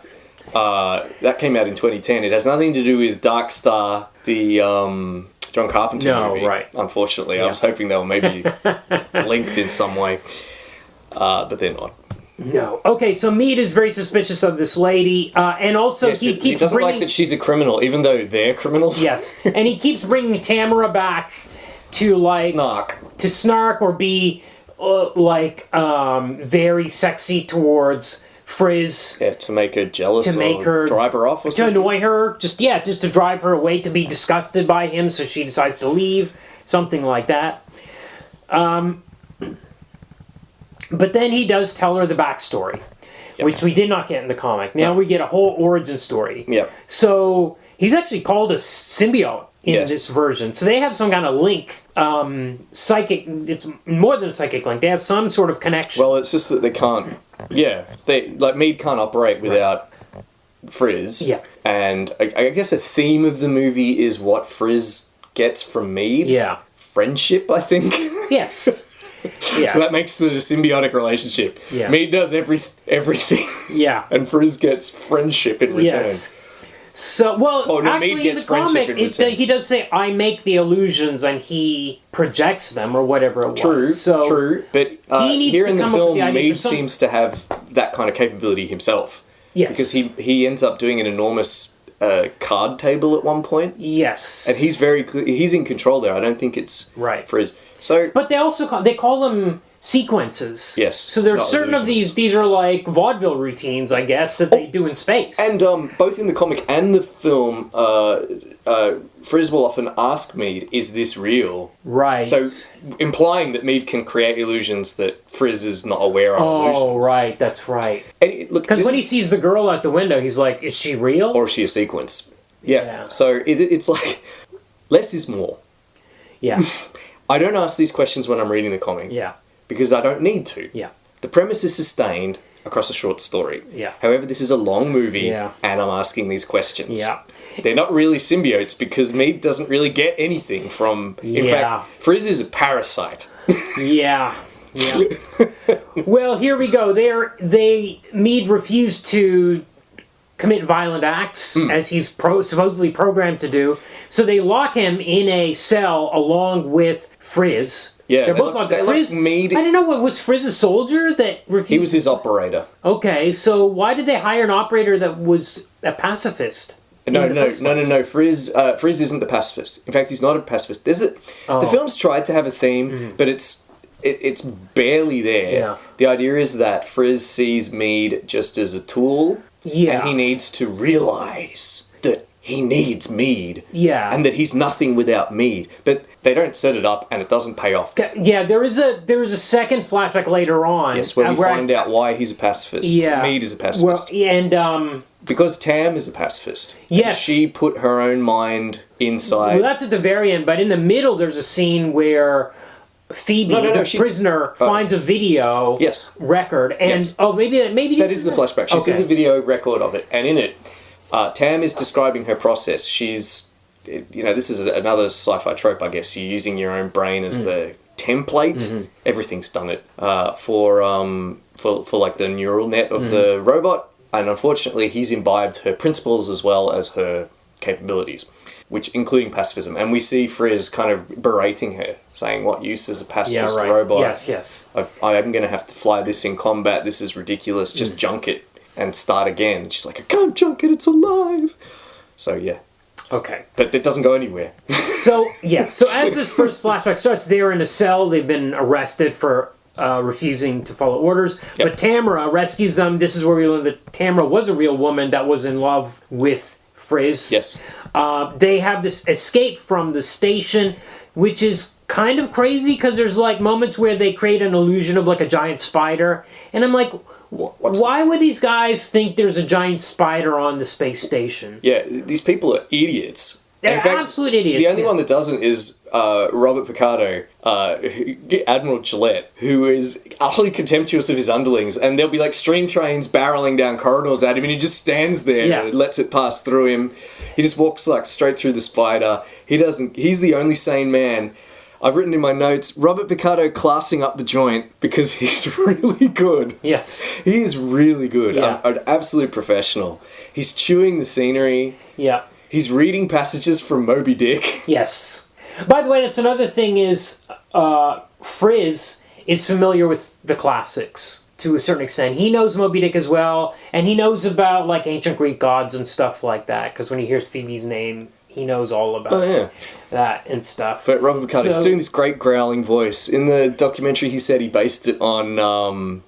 That came out in 2010. It has nothing to do with Dark Star, the John Carpenter No, movie. right. Unfortunately. I was hoping they were maybe linked in some way. But they're not. No. Okay, so Mead is very suspicious of this lady, and also Yes, he he keeps doesn't bringing... like that she's a criminal, even though they're criminals. Yes, and he keeps bringing Tamara back to snark or be very sexy towards Frizz, Yeah, to make her jealous To make or her- drive her off or to something. annoy her, just to drive her away, to be disgusted by him, so she decides to leave, something like that. But then he does tell her the backstory, which we did not get in the comic. Now we get a whole origin story. Yep. So he's actually called a symbiote in Yes. this version. So they have some kind of link, psychic. It's more than a psychic link. They have some sort of connection. Well, it's just that they can't. Yeah, Mead can't operate without Frizz. Yeah. And I guess a theme of the movie is what Frizz gets from Mead. Yeah. Friendship, I think. Yes. Yes. So that makes it a symbiotic relationship. Yeah. Mead does everything, Yeah. and Frizz gets friendship in return. Yes. So, well, Oh, no, Mead actually, in gets the friendship comic, in return. he does say, I make the illusions, and he projects them, or whatever it True, was. So, true. But he needs here to in the come up with film, the ideas Mead for some- seems to have that kind of capability himself. Yes. Because he ends up doing an enormous card table at one point. Yes. And he's very clear. He's in control there. I don't think it's Right. Frizz. So, But they also call them sequences. Yes, So there's not certain of illusions. these are like vaudeville routines, I guess, that they do in space. and both in the comic and the film, Frizz will often ask Mead, "Is this real?" right. So, implying that Mead can create illusions that Frizz is not aware of. oh, illusions. right, that's right. And look, Because this when he is- sees the girl out the window, he's like, "Is she real?" or is she a sequence? Yeah. Yeah. So it's like less is more. yeah, I don't ask these questions when I'm reading the comic. yeah, Because I don't need to. yeah. The premise is sustained across a short story. Yeah. However, this is a long movie, Yeah. and I'm asking these questions. Yeah. They're not really symbiotes because Mead doesn't really get anything from. In Yeah. fact, Frizz is a parasite. Yeah. Yeah. Well, here we go. Mead refused to commit violent acts Hmm. as he's supposedly programmed to do. So they lock him in a cell along with Frizz. Yeah, they're they both lock- locked. they lock Frizz. Mead- I don't know. What was Frizz a soldier that refused? He was his operator. Okay, so why did they hire an operator that was a pacifist? No, in the first place? no. Frizz isn't the pacifist. In fact, he's not a pacifist. The film's tried to have a theme, but it's barely there. Yeah. The idea is that Frizz sees Mead just as a tool, Yeah. and he needs to realize that he needs Mead, Yeah. and that he's nothing without Mead. But they don't set it up, and it doesn't pay off. Yeah, there is a second flashback later on. Yes, where we where find out why he's a pacifist. Yeah. Mead is a pacifist. Well, and because Tam is a pacifist. Yes. And she put her own mind inside. well, that's at the very end. But in the middle, there's a scene where Phoebe, No, the she- prisoner, finds a video Yes. record, and Yes. maybe That is the flashback. She sees a video record of it, and in it, Tam is describing her process. She's, this is another sci-fi trope, I guess. You're using your own brain as the template. Mm-hmm. Everything's done it for like the neural net of the robot, and unfortunately, he's imbibed her principles as well as her capabilities, which including pacifism. And we see Frizz kind of berating her, saying, "What use is a pacifist robot? Yes. I'm going to have to fly this in combat. This is ridiculous. Just junk it and start again." She's like, "I can't junk it. It's alive." So yeah. Okay. But it doesn't go anywhere. So as this first flashback starts, they're in a cell. They've been arrested for refusing to follow orders. Yep. But Tamara rescues them. This is where we learn that Tamara was a real woman that was in love with Frizz. Yes. They have this escape from the station, which is kind of crazy because there's like moments where they create an illusion of like a giant spider. And I'm like, why would these guys think there's a giant spider on the space station? Yeah, these people are idiots. They're absolute idiots. The only one that doesn't is Robert Picardo, Admiral Gillette, who is utterly contemptuous of his underlings, and there'll be like stream trains barreling down corridors at him, and he just stands there and lets it pass through him. He just walks like straight through the spider. He's the only sane man. I've written in my notes, Robert Picardo classing up the joint because he's really good. Yes. He is really good. Yeah. An absolute professional. He's chewing the scenery. Yeah. He's reading passages from Moby Dick. Yes. By the way, that's another thing is Frizz is familiar with the classics to a certain extent. He knows Moby Dick as well, and he knows about like ancient Greek gods and stuff like that, because when he hears Phoebe's name, he knows all about that and stuff. But Robert Picardo's doing this great growling voice. In the documentary, he said he based it on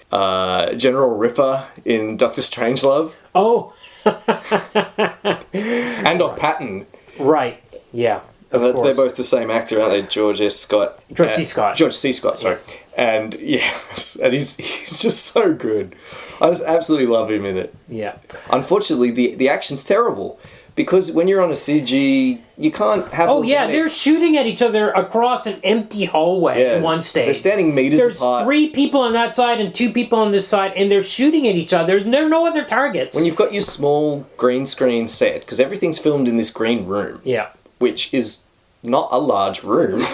General Ripper in Doctor Strangelove. Oh. And on Patton. Right, yeah. They're both the same actor, aren't they? George C. Scott. George C. Scott, sorry. And yes, and he's just so good. I just absolutely love him in it. Yeah. Unfortunately, the action's terrible. Because when you're on a CG, you can't have... Oh, yeah, they're shooting at each other across an empty hallway in one stage. They're standing meters apart. There's 3 people on that side and 2 people on this side, and they're shooting at each other, and there are no other targets. When you've got your small green screen set, because everything's filmed in this green room, which is not a large room,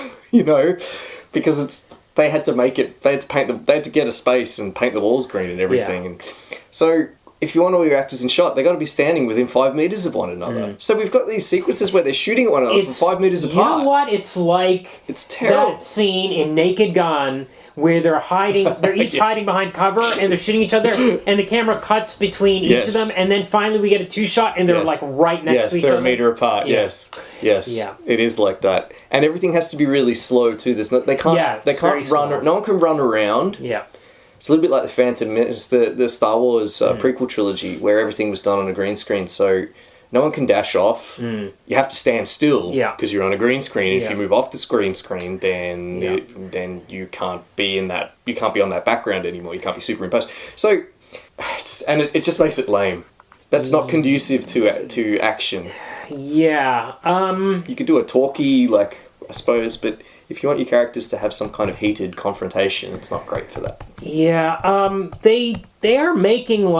because they had to make it... They had to get a space and paint the walls green and everything. And so... If you want all your actors in shot, they got to be standing within 5 meters of one another. So we've got these sequences where they're shooting at one another from 5 meters apart. You know what? It's like terrible. That scene in Naked Gun where they're hiding. They're each hiding behind cover and they're shooting each other, and the camera cuts between each of them, and then finally we get a 2-shot, and they're like right next to each other. Yes, they're a meter apart. Yes. Yeah. It is like that, and everything has to be really slow too. They can't run. No one can run around. Yeah. It's a little bit like the Phantom Menace, the Star Wars prequel trilogy, where everything was done on a green screen, so no one can dash off. You have to stand still because you're on a green screen. If you move off the green screen, then you can't be in that. You can't be on that background anymore. You can't be superimposed. So, it just makes it lame. That's not conducive to action. Yeah. You could do a talkie, I suppose, but. If you want your characters to have some kind of heated confrontation, it's not great for that. Yeah, they are making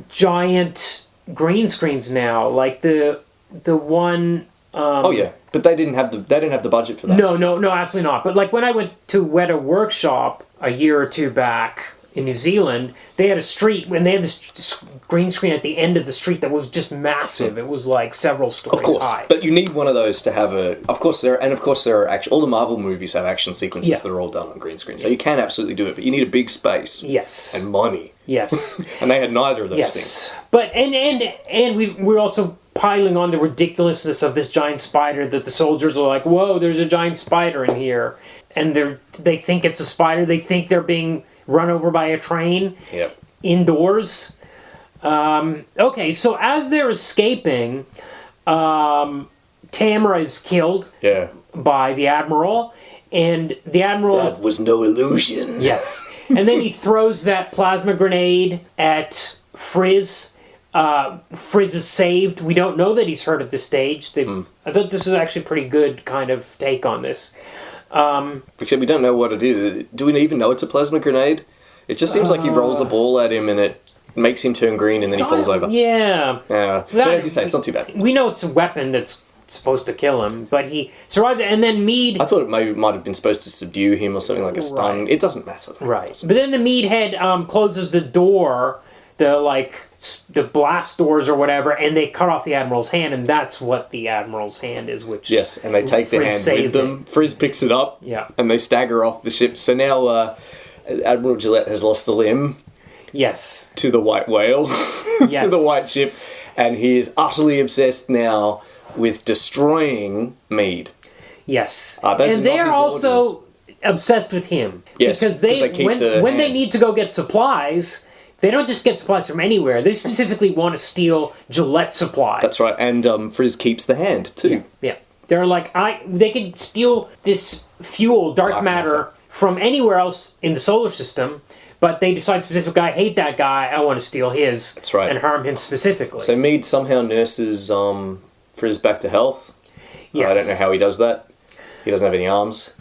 giant green screens now, like the one. But they didn't have the budget for that. No, absolutely not. But when I went to Weta Workshop a year or 2 back in New Zealand, they had a street when they had this green screen at the end of the street that was just massive. It was several stories high. But you need one of those to have a. Of course, there are all the Marvel movies have action sequences that are all done on green screen, so you can absolutely do it. But you need a big space. Yes. And money. Yes. And they had neither of those things. But and we're also piling on the ridiculousness of this giant spider that the soldiers are like, whoa, there's a giant spider in here, and they think it's a spider. They think they're being run over by a train. Yep. Indoors. Okay, so as they're escaping, Tamara is killed by the Admiral, and the Admiral... That was no illusion. Yes. And then he throws that plasma grenade at Frizz. Frizz is saved. We don't know that he's hurt at this stage. I thought this was actually a pretty good kind of take on this. Except we don't know what it is. Do we even know it's a plasma grenade? It just seems like he rolls a ball at him and it makes him turn green and then he falls over. Yeah. But as you say, it's not too bad. We know it's a weapon that's supposed to kill him, but he survives it, and then Mead... I thought it might have been supposed to subdue him or something like a stun. Right. It doesn't matter. Though. Right. But then the Mead head closes the door, the blast doors or whatever, and they cut off the Admiral's hand, and that's what the Admiral's hand is, which... Yes, and they take the Frizz hand with saved them. Frizz picks it up, Yeah. and they stagger off the ship. So now Admiral Gillette has lost the limb Yes. to the white whale, Yes. to the white ship, and he is utterly obsessed now with destroying Mead. Yes. those are And they not are his also obsessed with him. Yes, because 'cause they keep when the they hand. need to go get supplies, they don't just get supplies from anywhere. They specifically want to steal Gillette supplies. That's right, and Frizz keeps the hand too. Yeah. They're like, they could steal this fuel, dark matter, matter. from anywhere else in the solar system, but they decide specifically, I hate that guy, I want to steal his. That's right. And harm him specifically. So Mead somehow nurses Frizz back to health. Yes. I don't know how he does that. He doesn't have any arms.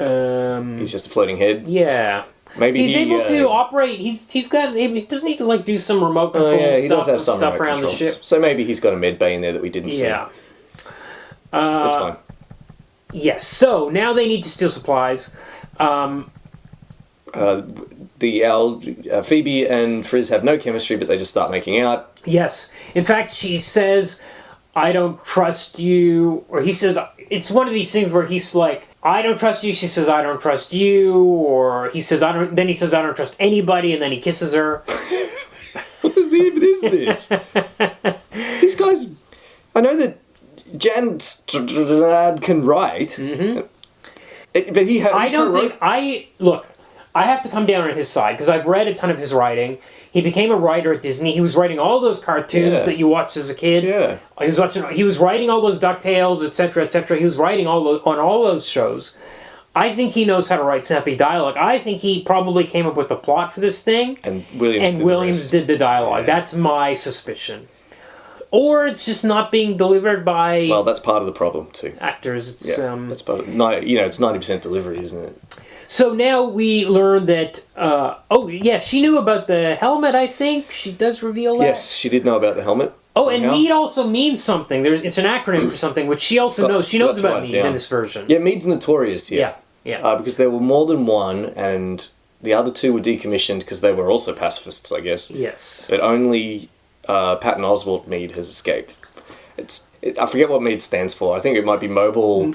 He's just a floating head. Yeah. Maybe He's able to operate. He doesn't need to like do some remote control he does stuff, have some stuff remote around controls. the ship. So maybe he's got a med bay in there that we didn't see. Yeah. That's fine. Yes. So now they need to steal supplies. Phoebe and Frizz have no chemistry, but they just start making out. Yes. In fact, she says, "I don't trust you," or he says, it's one of these things where he's like, "I don't trust you." She says, "I don't trust you," or he says, "I don't." Then he says, "I don't trust anybody," and then he kisses her. What even is this? These guys. I know that Jan Strnad can write, but he. I don't think I have to come down on his side because I've read a ton of his writing. He became a writer at Disney. He was writing all those cartoons that you watched as a kid. Yeah. He was writing all those DuckTales, etc., etc. He was writing on all those shows. I think he knows how to write snappy dialogue. I think he probably came up with the plot for this thing. And Williams did the dialogue. Yeah. That's my suspicion. Or it's just not being delivered by Well, that's part of the problem too. actors. It's, Yeah, that's part of it's 90% delivery, isn't it? So now we learn that. She knew about the helmet. I think she does reveal that. Yes, she did know about the helmet. Oh, and somehow. MEAD also means something. It's an acronym for something, which she also knows. She knows forgot to about write MEAD down. in this version. Yeah, Mead's notorious here. Yeah. Because there were more than one, and the other two were decommissioned because they were also pacifists, I guess. Yes. But only Patton Oswalt Mead has escaped. I forget what MEAD stands for. I think it might be Mobile...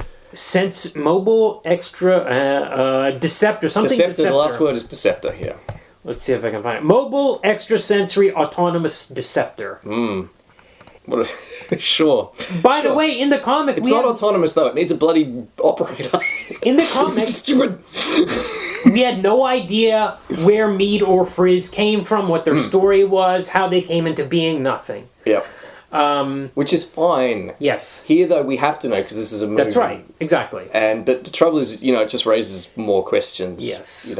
Mobile Extra Deceptor. Something Deceptor. Deceptor. The last word is Deceptor here. Let's see if I can find it. Mobile Extrasensory Autonomous Deceptor. Sure. By the way, in the comic, It's not autonomous, though. It needs a bloody operator. in the comic, Stupid. we had no idea where Mead or Frizz came from, what their story was, how they came into being. Nothing. Yep. Which is fine. Yes. Here, though, we have to know because this is a movie. That's right. Exactly. But the trouble is, it just raises more questions. Yes.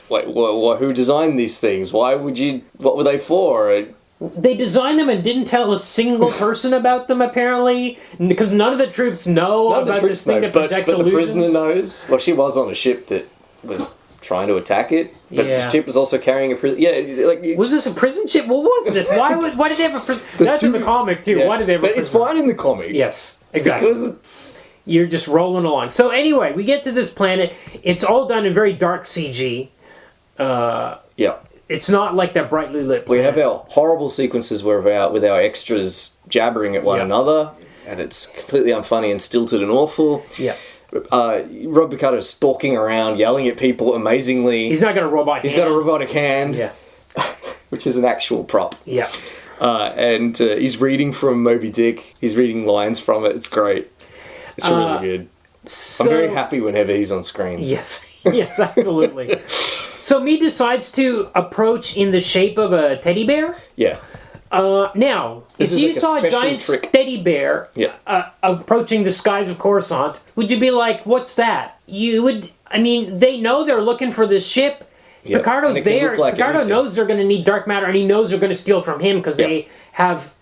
Who designed these things? What were they for? They designed them and didn't tell a single person about them, apparently, because none of the troops know None of the about troops this thing know, that but projects the illusions. prisoner knows. Well, she was on a ship that was trying to attack it, but Yeah. the ship was also carrying a prison. Yeah, Was this a prison ship? What was it? Why did they have a prison? That's in the comic, too. yeah. Why did they have a But it's prison? fine in the comic. Yes, exactly. Because You're just rolling along. So anyway, we get to this planet. It's all done in very dark CG. yeah. It's not like that brightly lit We planet. have our horrible sequences with our extras jabbering at one Yeah. another, and it's completely unfunny and stilted and awful. Yeah. Rob Picardo is stalking around, yelling at people amazingly. He's not got a robot He's hand. got a robotic hand, Yeah. which is an actual prop. Yeah. And he's reading from Moby Dick. He's reading lines from it. It's great. It's really good. So, I'm very happy whenever he's on screen. Yes. Yes, absolutely. So Mead decides to approach in the shape of a teddy bear. Yeah. Now, This if is you like a saw a special giant trick. teddy bear Yeah. approaching the skies of Coruscant, would you be like, what's that? You would, they know they're looking for this ship. Yeah. And Picardo's it can there. look like Picardo anything. knows they're going to need dark matter, and he knows they're going to steal from him because they have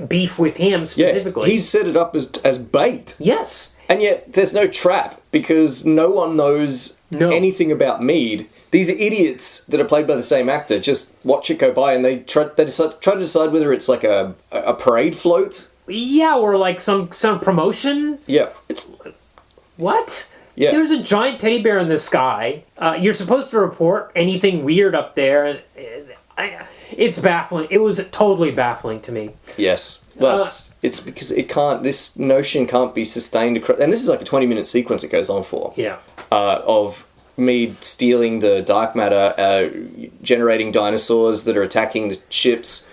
beef with him Yeah. specifically. He's set it up as bait. Yes. And yet there's no trap because no one knows anything about Mead. These are idiots that are played by the same actor. Just watch it go by, and they try to decide whether it's like a parade float. Yeah, or like some promotion. Yeah, it's What? Yeah. There's a giant teddy bear in the sky. You're supposed to report anything weird up there. It's baffling. It was totally baffling to me. yes. Well, it's because it can't. This notion can't be sustained across. And this is like a 20-minute sequence it goes on for. Yeah. Of Mead stealing the dark matter, generating dinosaurs that are attacking the ships.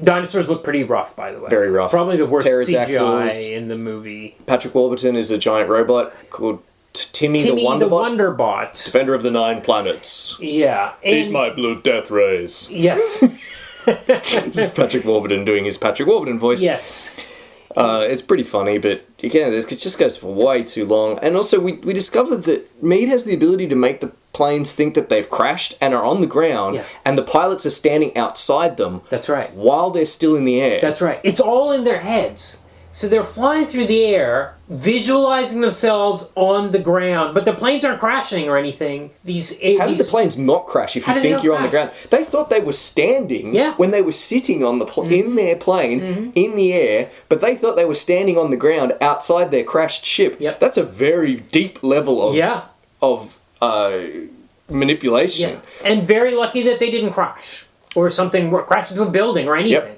Dinosaurs look pretty rough, by the way. Very rough. Probably the worst Pterodactyls. CGI in the movie. Patrick Warburton is a giant robot called Timmy the Wonderbot. Wonderbot. Defender of the 9 planets. Yeah. Eat my blue death rays. Yes. Patrick Warburton doing his Patrick Warburton voice. Yes. It's pretty funny, but again, it just goes for way too long. And also, we discovered that Mead has the ability to make the planes think that they've crashed and are on the ground, Yeah. and the pilots are standing outside them. That's right. While they're still in the air. That's right. It's all in their heads. So they're flying through the air, visualizing themselves on the ground, but the planes aren't crashing or anything. How did the planes not crash if you How did they think not you're on the crash? ground? They thought they were standing Yeah. when they were sitting on the in their plane in the air, but they thought they were standing on the ground outside their crashed ship. Yep. That's a very deep level of Yeah. manipulation. Yeah. And very lucky that they didn't crash. Or something, crash into a building or anything.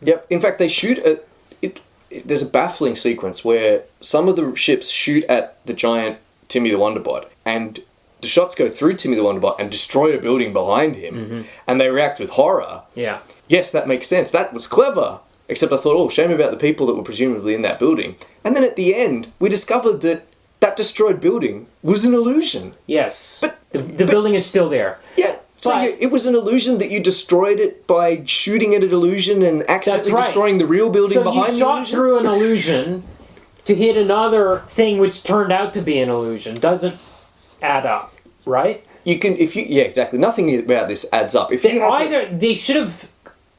Yep. In fact, they shoot at it. There's a baffling sequence where some of the ships shoot at the giant Timmy the Wonderbot, and the shots go through Timmy the Wonderbot and destroy a building behind him, and they react with horror. Yeah. Yes, that makes sense. That was clever. Except I thought, oh, shame about the people that were presumably in that building. And then at the end, we discovered that that destroyed building was an illusion. Yes. But- the building is still there. Yeah. So But- it was an illusion that you destroyed it by shooting at an illusion and accidentally That's right. destroying the real building So behind you the shot illusion. through an illusion to hit another thing which turned out to be an illusion. Doesn't add up, right? You can, yeah, exactly. Nothing about this adds up. If you have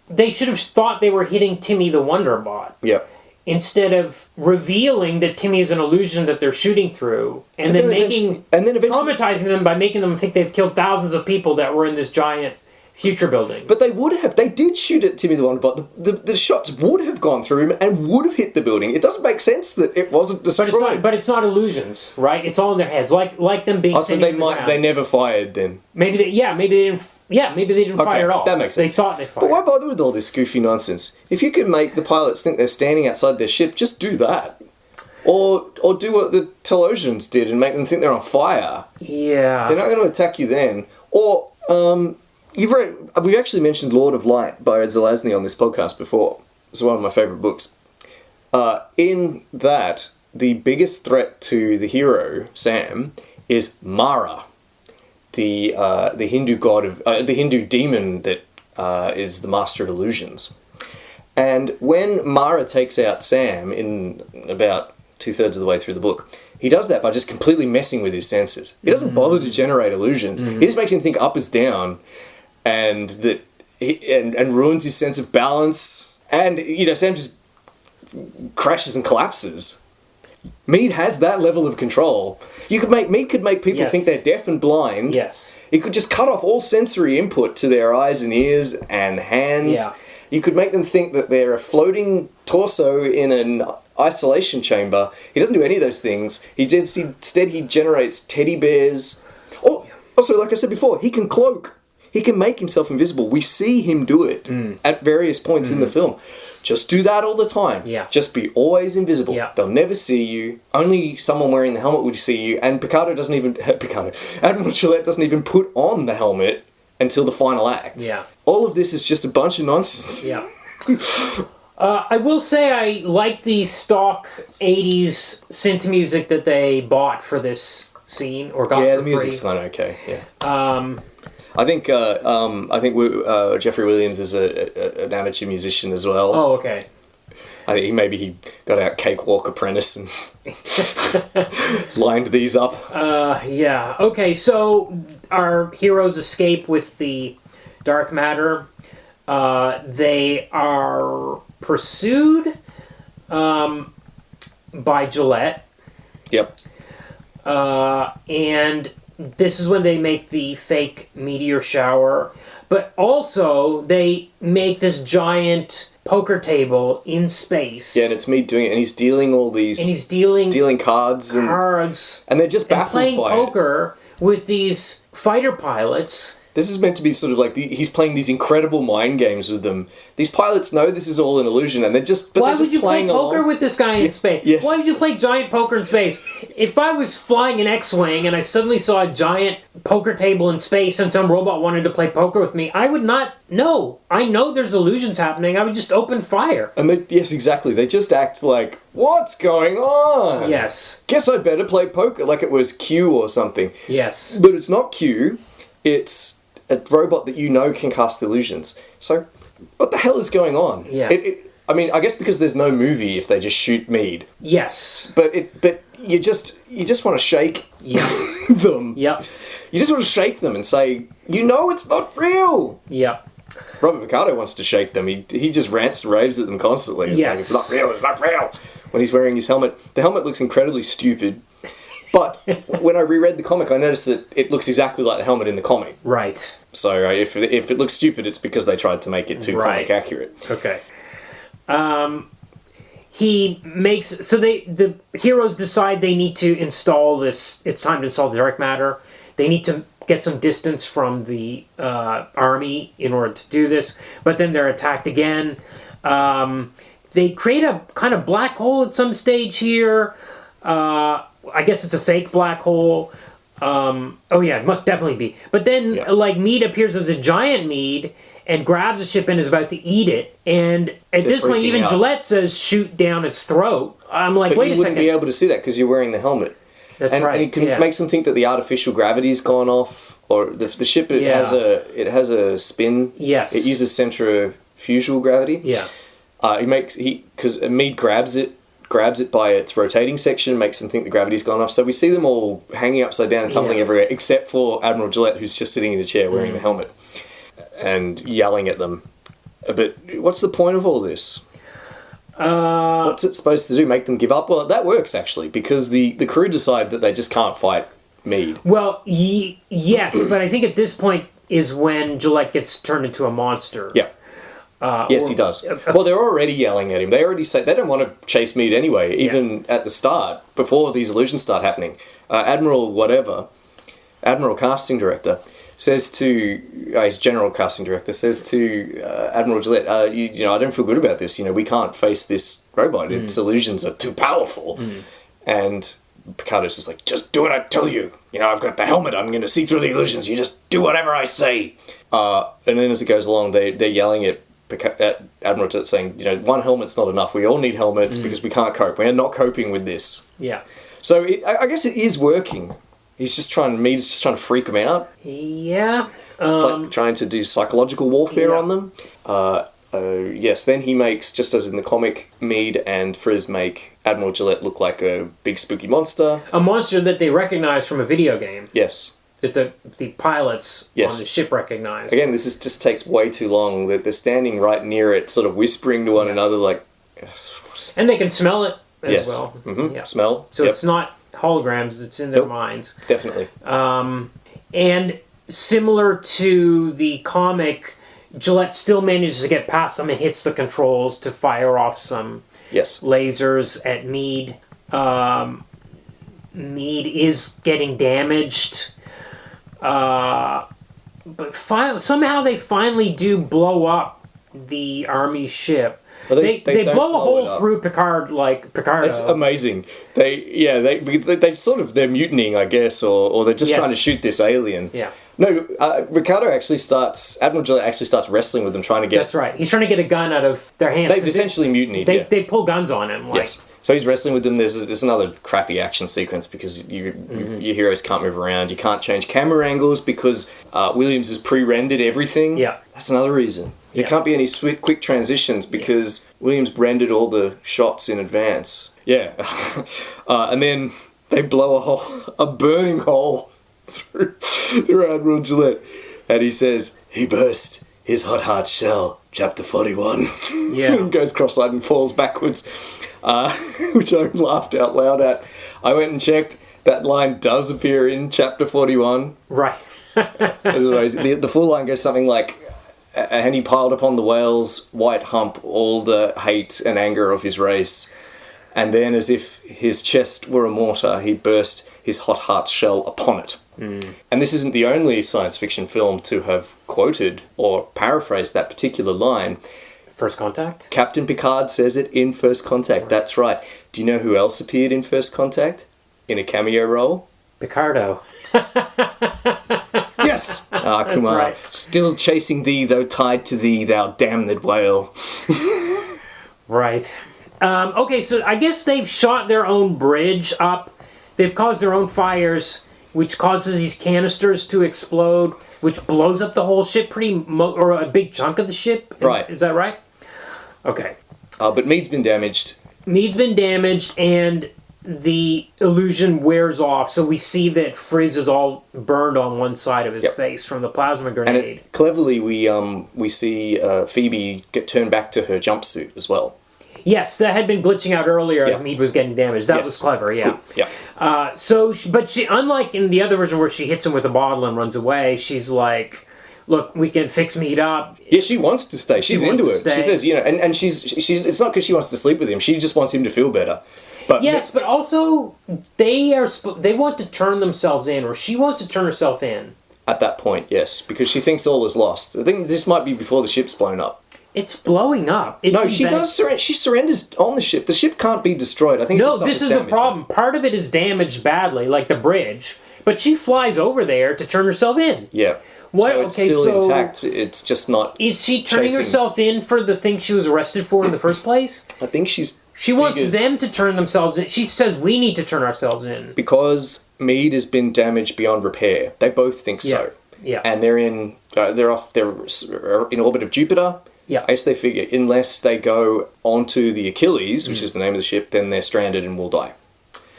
They should have thought they were hitting Timmy the Wonderbot Yep. instead of revealing that Timmy is an illusion that they're shooting through, and then eventually- traumatizing them by making them think they've killed thousands of people that were in this giant future building. But they did shoot at Timmy the Wonderbot. The shots would have gone through him and would have hit the building. It doesn't make sense that it wasn't destroyed. But it's not illusions, right? It's all in their heads, like them being. So standing they on the might, ground. they never fired then. Maybe they didn't fire at all. That makes sense. They thought they But fired. why bother with all this goofy nonsense? If you can make the pilots think they're standing outside their ship, just do that. Or do what the Telosians did and make them think they're on fire. Yeah. They're not going to attack you then. Or, we've actually mentioned Lord of Light by Zelazny on this podcast before. It's one of my favourite books. In that, the biggest threat to the hero, Sam, is Mara, the Hindu god of the Hindu demon that is the master of illusions. And when Mara takes out Sam in about 2/3 of the way through the book, he does that by just completely messing with his senses. He doesn't bother to generate illusions. He just makes him think up is down, and and ruins his sense of balance. And Sam just crashes and collapses. Mead has that level of control. Mead could make people Yes. think they're deaf and blind. Yes. He could just cut off all sensory input to their eyes and ears and hands. Yeah. You could make them think that they're a floating torso in an isolation chamber. He doesn't do any of those things. Instead, he generates teddy bears. Also, like I said before, he can cloak. He can make himself invisible. We see him do it at various points in the film. Just do that all the time. Yeah. Just be always invisible. Yeah. They'll never see you. Only someone wearing the helmet would see you. And Admiral Gillette doesn't even put on the helmet until the final act. Yeah. All of this is just a bunch of nonsense. Yeah. I will say I like the stock 80s synth music that they bought for this scene or got Yeah, for the music's free. kind of okay. Yeah. I think Jeffrey Williams is an amateur musician as well. Oh, okay. I think maybe he got out Cakewalk Apprentice and lined these up. Yeah. Okay, so our heroes escape with the dark matter. They are pursued by Gillette. Yep. And this is when they make the fake meteor shower. But also, they make this giant poker table in space. Yeah, and it's Mead doing it, and he's dealing all these... And he's dealing cards. And they're just and baffled playing by it. poker with these fighter pilots. This is meant to be sort of like he's playing these incredible mind games with them. These pilots know this is all an illusion, and they're just Why would you play poker along. with this guy in space? Yes. Why would you play giant poker in space? If I was flying an X-wing and I suddenly saw a giant poker table in space and some robot wanted to play poker with me, I would not know. I know there's illusions happening. I would just open fire. And yes, exactly. They just act like, what's going on? Yes. Guess I better play poker, like it was Q or something. Yes. But it's not Q. It's a robot that you know can cast illusions. So, what the hell is going on? Yeah. I mean, I guess because there's no movie if they just shoot Mead. Yes. But you just want to shake them. Yep. You just want to shake them and say, you know it's not real. Yep. Robert Picardo wants to shake them. He just rants and raves at them constantly. It's like, it's not real, it's not real. When he's wearing his helmet. The helmet looks incredibly stupid. But when I reread the comic, I noticed that it looks exactly like the helmet in the comic. Right. So if it looks stupid, it's because they tried to make it too comic accurate. Okay. The heroes decide they need to install this. It's time to install the dark matter. They need to get some distance from the army in order to do this. But then they're attacked again. They create a kind of black hole at some stage here. I guess it's a fake black hole. It must definitely be. But then, Mead appears as a giant Mead and grabs a ship and is about to eat it. And at this point, even Gillette says, shoot down its throat. I'm like, wait a second. But you wouldn't be able to see that because you're wearing the helmet. That's right. And it makes them think that the artificial gravity's gone off, or the ship has a spin. Yes. It uses centrifugal gravity. Yeah. Because Mead grabs it by its rotating section, makes them think the gravity's gone off. So we see them all hanging upside down and tumbling everywhere, except for Admiral Gillette, who's just sitting in a chair wearing the helmet and yelling at them. But what's the point of all this? What's it supposed to do? Make them give up? Well, that works, actually, because the crew decide that they just can't fight Mead. Well, yes, but I think at this point is when Gillette gets turned into a monster. Yeah. Yes, he does. Well, they're already yelling at him. They already say they don't want to chase Mead anyway, even at the start, before these illusions start happening. Admiral Casting Director says to his General Casting Director says to Admiral Gillette, I don't feel good about this. We can't face this robot. Its illusions are too powerful. And Picardo's just like, just do what I tell you. I've got the helmet. I'm going to see through the illusions. You just do whatever I say. And then as it goes along, they're yelling at Admiral Gillette saying, one helmet's not enough. We all need helmets because we can't cope. We're not coping with this. Yeah. So I guess it is working. Mead's just trying to freak them out. Yeah. Trying to do psychological warfare on them. Yes, then he makes, just as in the comic, Mead and Frizz make Admiral Gillette look like a big spooky monster. A monster that they recognize from a video game. Yes. That the pilots on the ship recognize. Again, this just takes way too long. They're standing right near it, sort of whispering to one another, like... And they can smell it as well. Mm-hmm. Yeah. Smell. So it's not holograms, it's in their minds. Definitely. And similar to the comic, Gillette still manages to get past them and hits the controls to fire off some lasers at Mead. Mead is getting damaged. But somehow they finally do blow up the army ship. Well, they blow a hole through Picardo. That's amazing. They're mutinying, I guess, or they're just trying to shoot this alien. Yeah. No, Admiral Gillette actually starts wrestling with them, trying to get... That's right. He's trying to get a gun out of their hands. They've essentially mutinied, They pull guns on him. Yes. So he's wrestling with them. There's another crappy action sequence because your heroes can't move around. You can't change camera angles because Williams has pre-rendered everything. Yeah. That's another reason. There can't be any quick transitions because Williams rendered all the shots in advance. Yeah. And then they blow a burning hole through Admiral Gillette. And he says, he burst his hot shell, chapter 41. Yeah. And goes cross-eyed and falls backwards. Which I laughed out loud at. I went and checked. That line does appear in chapter 41. Right. As always, the full line goes something like, and he piled upon the whale's white hump all the hate and anger of his race. And then, as if his chest were a mortar, he burst his hot heart's shell upon it. And this isn't the only science fiction film to have quoted or paraphrased that particular line. First Contact? Captain Picard says it in First Contact, that's right. Do you know who else appeared in First Contact? In a cameo role? Picardo. Yes! Ah, Kumar. right. Still chasing thee, though tied to thee, thou damned whale. Right. Okay, so I guess they've shot their own bridge up. They've caused their own fires, which causes these canisters to explode, which blows up the whole ship or a big chunk of the ship. Right. Is that right? Okay. But Mead's been damaged. Mead's been damaged, and the illusion wears off, so we see that Frizz is all burned on one side of his face from the plasma grenade. And cleverly, we see Phoebe get turned back to her jumpsuit as well. Yes, that had been glitching out earlier as Mead was getting damaged. That was clever, yeah. Cool. Yeah. But she, unlike in the other version where she hits him with a bottle and runs away, she's like, "Look, we can fix Mead up." Yeah, she wants to stay. She's into it. Stay. She says, and she's. It's not because she wants to sleep with him. She just wants him to feel better. But yes, but also they want to turn themselves in, or she wants to turn herself in. At that point, yes, because she thinks all is lost. I think this might be before the ship's blown up. It's blowing up. No, she does surrender. She surrenders on the ship. The ship can't be destroyed. I think. No, this is the problem. Part of it is damaged badly, like the bridge. But she flies over there to turn herself in. Yeah. What? So it's still intact. It's just not. Is she turning herself in for the thing she was arrested for in the first place? I think She wants them to turn themselves in. She says we need to turn ourselves in. Because Mead has been damaged beyond repair. They both think so. Yeah. And they're in orbit of Jupiter. Yeah. I guess they figure unless they go onto the Achilles, which is the name of the ship, then they're stranded and will die.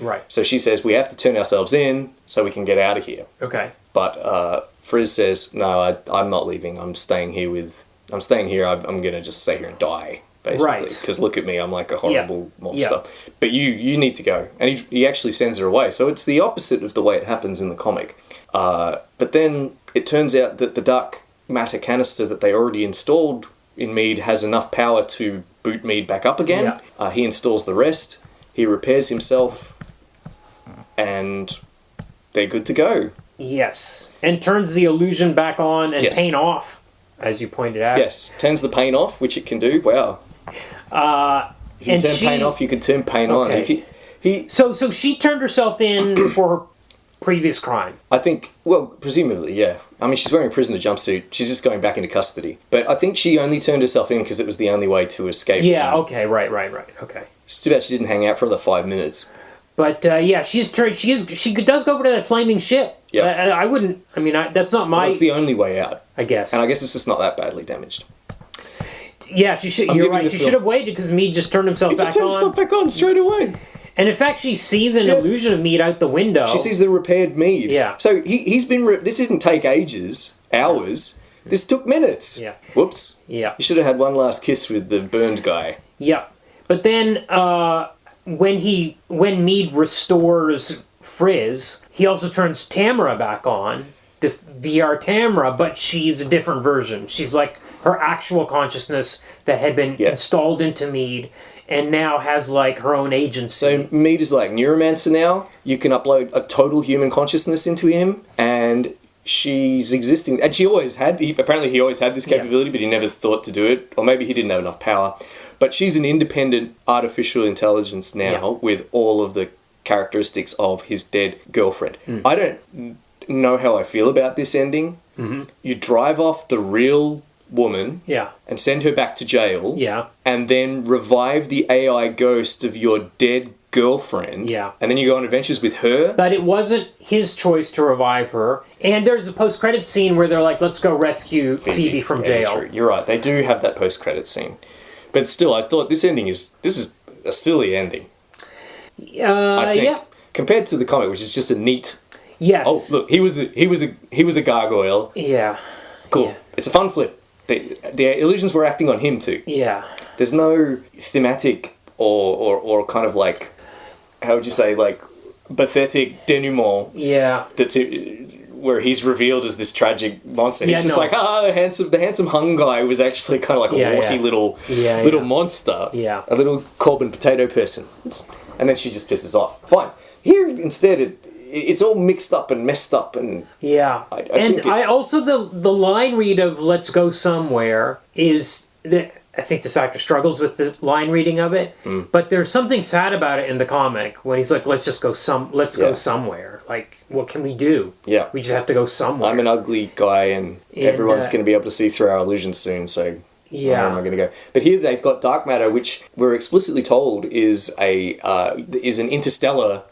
Right. So she says we have to turn ourselves in so we can get out of here. Okay. But Frizz says no, I'm not leaving. I'm staying here. I'm gonna just stay here and die. Basically, Right. because look at me, I'm like a horrible monster. Yeah. But you need to go, and he actually sends her away. So it's the opposite of the way it happens in the comic. But then it turns out that the dark matter canister that they already installed in Mead has enough power to boot Mead back up again. Yeah. He installs the rest. He repairs himself, and they're good to go. Yes. And turns the illusion back on and paint off, as you pointed out. Yes, turns the paint off, which it can do. Wow. If you turn paint off, you can turn paint on. So she turned herself in for her previous crime. I think, well, presumably, yeah. I mean, she's wearing a prisoner jumpsuit. She's just going back into custody. But I think she only turned herself in because it was the only way to escape. Yeah, okay, right, okay. It's too bad she didn't hang out for another 5 minutes. But yeah, she does go over to that flaming ship. Yeah. I wouldn't. I mean, that's not my. That's the only way out. I guess. And I guess it's just not that badly damaged. Yeah, you're right. She should have waited because Mead just turned himself back on. He just turned himself back on straight away. And in fact, she sees an illusion of Mead out the window. She sees the repaired Mead. Yeah. So he's been. This didn't take ages, hours. This took minutes. Yeah. Whoops. Yeah. You should have had one last kiss with the burned guy. Yeah. But then when Mead restores Frizz, he also turns Tamara back on, the VR Tamara, but she's a different version. She's like her actual consciousness that had been installed into Mead and now has like her own agency. So Mead is like Neuromancer now. You can upload a total human consciousness into him, and she's existing. And she always had. Apparently, he always had this capability, but he never thought to do it, or maybe he didn't have enough power. But she's an independent artificial intelligence now with all of the characteristics of his dead girlfriend. I don't know how I feel about this ending. Mm-hmm. You drive off the real woman and send her back to jail and then revive the AI ghost of your dead girlfriend and then you go on adventures with her. But it wasn't his choice to revive her. And there's a post-credit scene where they're like, let's go rescue Phoebe from jail. True. You're right. They do have that post-credit scene. But still, I thought this is a silly ending. I think. Compared to the comic, which is just a neat. Yes. Oh, look, he was a gargoyle. Yeah. Cool. Yeah. It's a fun flip. The illusions were acting on him too. Yeah. There's no thematic or kind of like, how would you say, like pathetic denouement Yeah. that's where he's revealed as this tragic monster. Yeah, He's just no. like, the handsome hung guy was actually kind of like a Yeah, warty yeah. little Yeah, little yeah. monster. Yeah. A little Corben potato person. And then she just pisses off. Fine. Here, instead, it's all mixed up and messed up and... Yeah. I and think I also, the line read of "Let's Go Somewhere" is... I think this actor struggles with the line reading of it, but there's something sad about it in the comic when he's like, "Let's just go go somewhere." Like, what can we do? Yeah. We just have to go somewhere. I'm an ugly guy and everyone's going to be able to see through our illusions soon, so where am I going to go? But here they've got dark matter, which we're explicitly told is an interstellar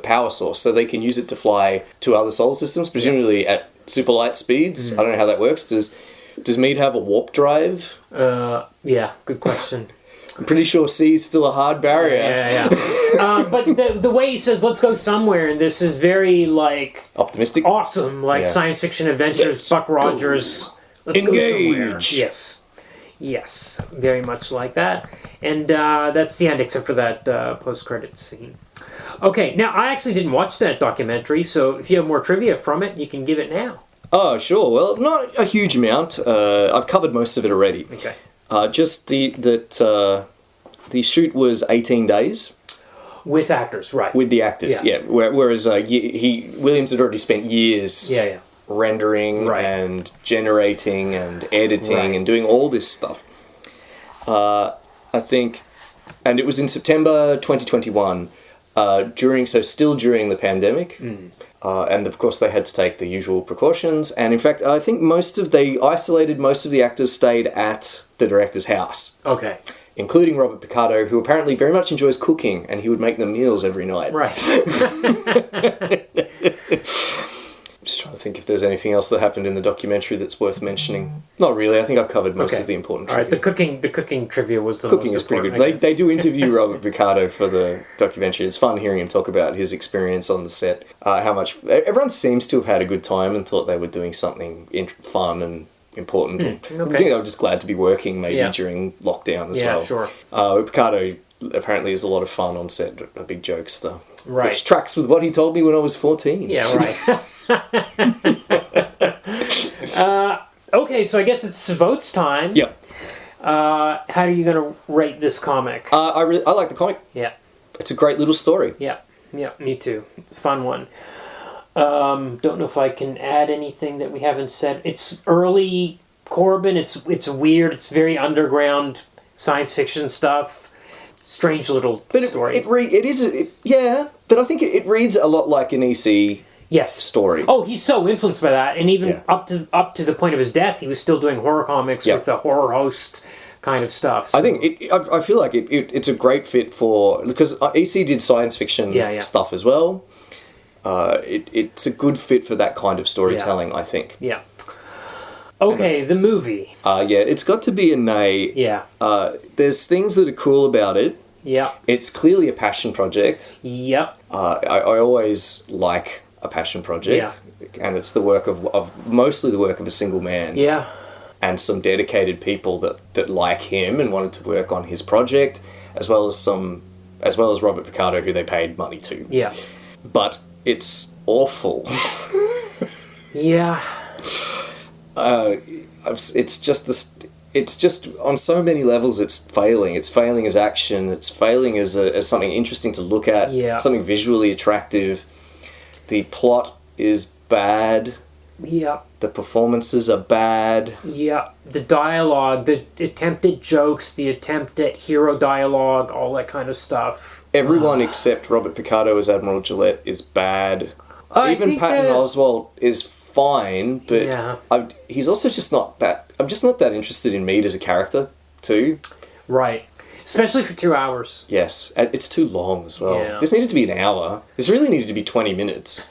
power source, so they can use it to fly to other solar systems, presumably at super light speeds. I don't know how that works. Does MEAD have a warp drive? Yeah, good question. I'm pretty sure C is still a hard barrier. Yeah. But the way he says "Let's go somewhere" and this is very like Optimistic? awesome, like Yeah. science fiction adventures. Buck Rogers. Let's Engage. go somewhere. Yes, very much like that. And that's the end, except for that post-credits scene. Okay, now I actually didn't watch that documentary, so if you have more trivia from it, you can give it now. Oh, sure. Well, not a huge amount. I've covered most of it already. Okay. Just the shoot was 18 days With actors, right? with the actors. Yeah. Yeah. Whereas Williams had already spent years yeah. rendering Right. and generating and editing Right. and doing all this stuff. I think, and it was in September 2021. Still during the pandemic. And of course they had to take the usual precautions, and in fact I think they isolated most of the actors, stayed at the director's house, Okay. including Robert Picardo, who apparently very much enjoys cooking, and he would make them meals every night. Right. Just trying to think if there's anything else that happened in the documentary that's worth mentioning. Not really. I think I've covered most Okay. of the important All trivia. right. The cooking trivia was the Cooking most is pretty good. important, I guess. They do interview Robert Picardo for the documentary. It's fun hearing him talk about his experience on the set. How much everyone seems to have had a good time and thought they were doing something fun and important. I think they were just glad to be working maybe Yeah. during lockdown as Yeah, well. sure. Picardo apparently is a lot of fun on set, a big jokester. Right. Which tracks with what he told me when I was 14. Yeah, right. Okay, so I guess it's votes time. Yep. How are you going to rate this comic? I like the comic. Yeah, It's a great little story. yeah, me too. Fun one. Don't know if I can add anything that we haven't said. It's early Corben. It's weird. It's very underground science fiction stuff. Strange little story. But I think it reads a lot like an EC yes. story. Oh, he's so influenced by that, and even Yeah. up to the point of his death, he was still doing horror comics Yeah. with the horror host kind of stuff. So. I think I feel like it's a great fit because EC did science fiction Yeah. stuff as well. It's a good fit for that kind of storytelling, I think. Yeah. Okay, the movie. It's got to be a nay. Yeah. There's things that are cool about it. Yeah. It's clearly a passion project. Yep. I always like a passion project, and it's the work of mostly the work of a single man. Yeah. And some dedicated people that like him and wanted to work on his project, as well as Robert Picardo, who they paid money to. Yeah. But it's awful. Yeah. It's just on so many levels. It's failing. It's failing as action. It's failing as something interesting to look at. Yeah. Something visually attractive. The plot is bad. Yeah. The performances are bad. Yeah. The dialogue, the attempt at jokes, the attempt at hero dialogue, all that kind of stuff. Everyone except Robert Picardo as Admiral Gillette is bad. I Even think Patton that- Oswalt is fine, but Yeah. he's also just not that... I'm just not that interested in Mead as a character, too. Right. Especially for 2 hours. Yes, and it's too long as well. Yeah. This needed to be an hour. This really needed to be 20 minutes.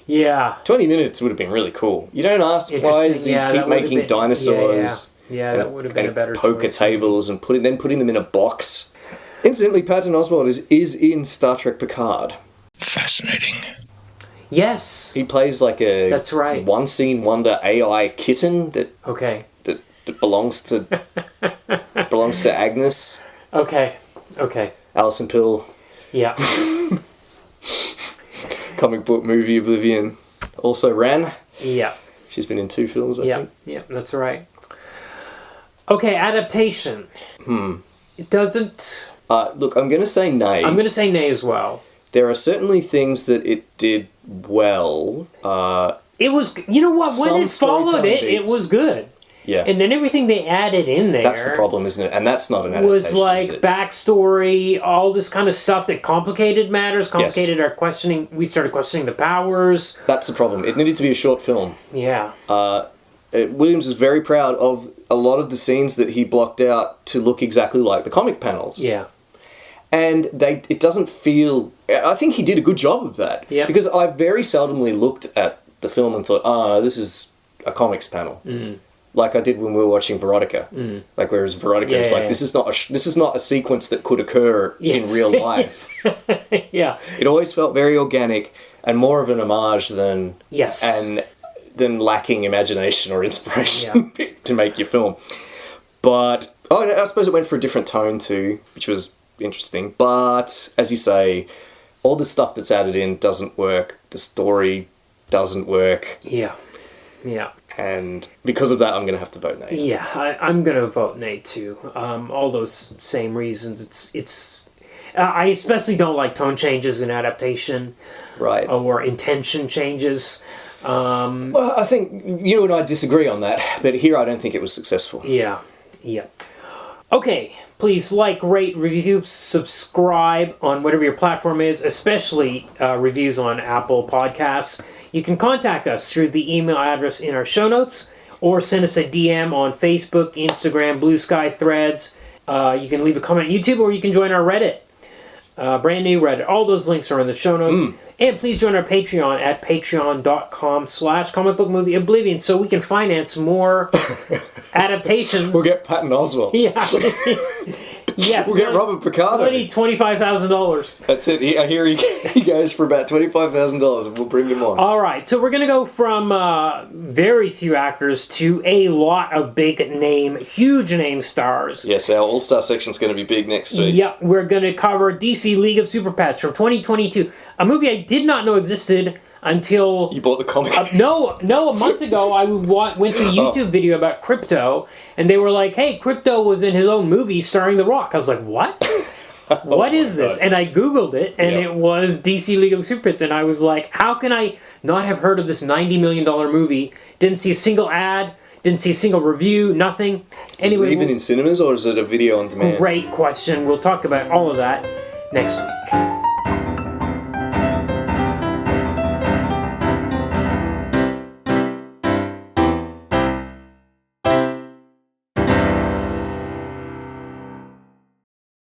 Yeah. 20 minutes would have been really cool. You don't ask why does he Interesting, yeah, keep that would have making been- dinosaurs Yeah, that would have been a and better poker choice. tables and putting them in a box. Incidentally, Patton Oswalt is in Star Trek Picard. Fascinating. Yes. He plays like a That's right. one scene wonder AI kitten that Okay. belongs to Agnes, Okay. Alison Pill. Yeah. comic book movie Oblivion. Also ran. Yeah. She's been in 2 films, I think. Yeah, that's right. Okay, adaptation. It doesn't... Look, I'm going to say nay. I'm going to say nay as well. There are certainly things that it did well. It was... You know what? When Some it followed it, storytelling it was good. Yeah. And then everything they added in there... That's the problem, isn't it? And that's not an adaptation, was like is it? backstory, all this kind of stuff that complicated matters, complicated our questioning. We started questioning the powers. That's the problem. It needed to be a short film. Yeah. Williams was very proud of a lot of the scenes that he blocked out to look exactly like the comic panels. Yeah. And it doesn't feel... I think he did a good job of that. Yeah. Because I very seldomly looked at the film and thought, this is a comics panel. Like I did when we were watching Veronica. Like whereas Veronica is like, this is not a sequence that could occur in real life. Yeah. It always felt very organic and more of an homage than than lacking imagination or inspiration to make your film. But I suppose it went for a different tone too, which was interesting. But as you say, all the stuff that's added in doesn't work. The story doesn't work. Yeah. Yeah. And because of that, I'm going to have to vote nay. Yeah, I'm going to vote nay too. All those same reasons. I especially don't like tone changes in adaptation. Right. Or intention changes. Well, I think you and I disagree on that, but here I don't think it was successful. Yeah. Yeah. Okay, please like, rate, review, subscribe on whatever your platform is, especially reviews on Apple Podcasts. You can contact us through the email address in our show notes, or send us a DM on Facebook, Instagram, Blue Sky, Threads. You can leave a comment on YouTube, or you can join our Reddit. Brand new Reddit. All those links are in the show notes. And please join our Patreon at patreon.com/comicbookmovieoblivion so we can finance more adaptations. We'll get Patton Oswalt. Yeah. Yes. We'll get Robert Picardo. I need $25,000. That's it. I hear he goes for about $25,000 and we'll bring him on. All right. So we're going to go from very few actors to a lot of huge name stars. Yes, our All-Star section's going to be big next week. Yep. We're going to cover DC League of Super Pets from 2022. A movie I did not know existed until... You bought the comic? No, a month ago I went to a YouTube video about Crypto, and they were like, hey, Crypto was in his own movie starring The Rock. I was like, what? What is this? God. And I Googled it, and it was DC League of Super Pets, and I was like, how can I not have heard of this $90 million movie? Didn't see a single ad, didn't see a single review, nothing. Anyway, Is it even in cinemas, or is it a video on demand? Great question. We'll talk about all of that next week.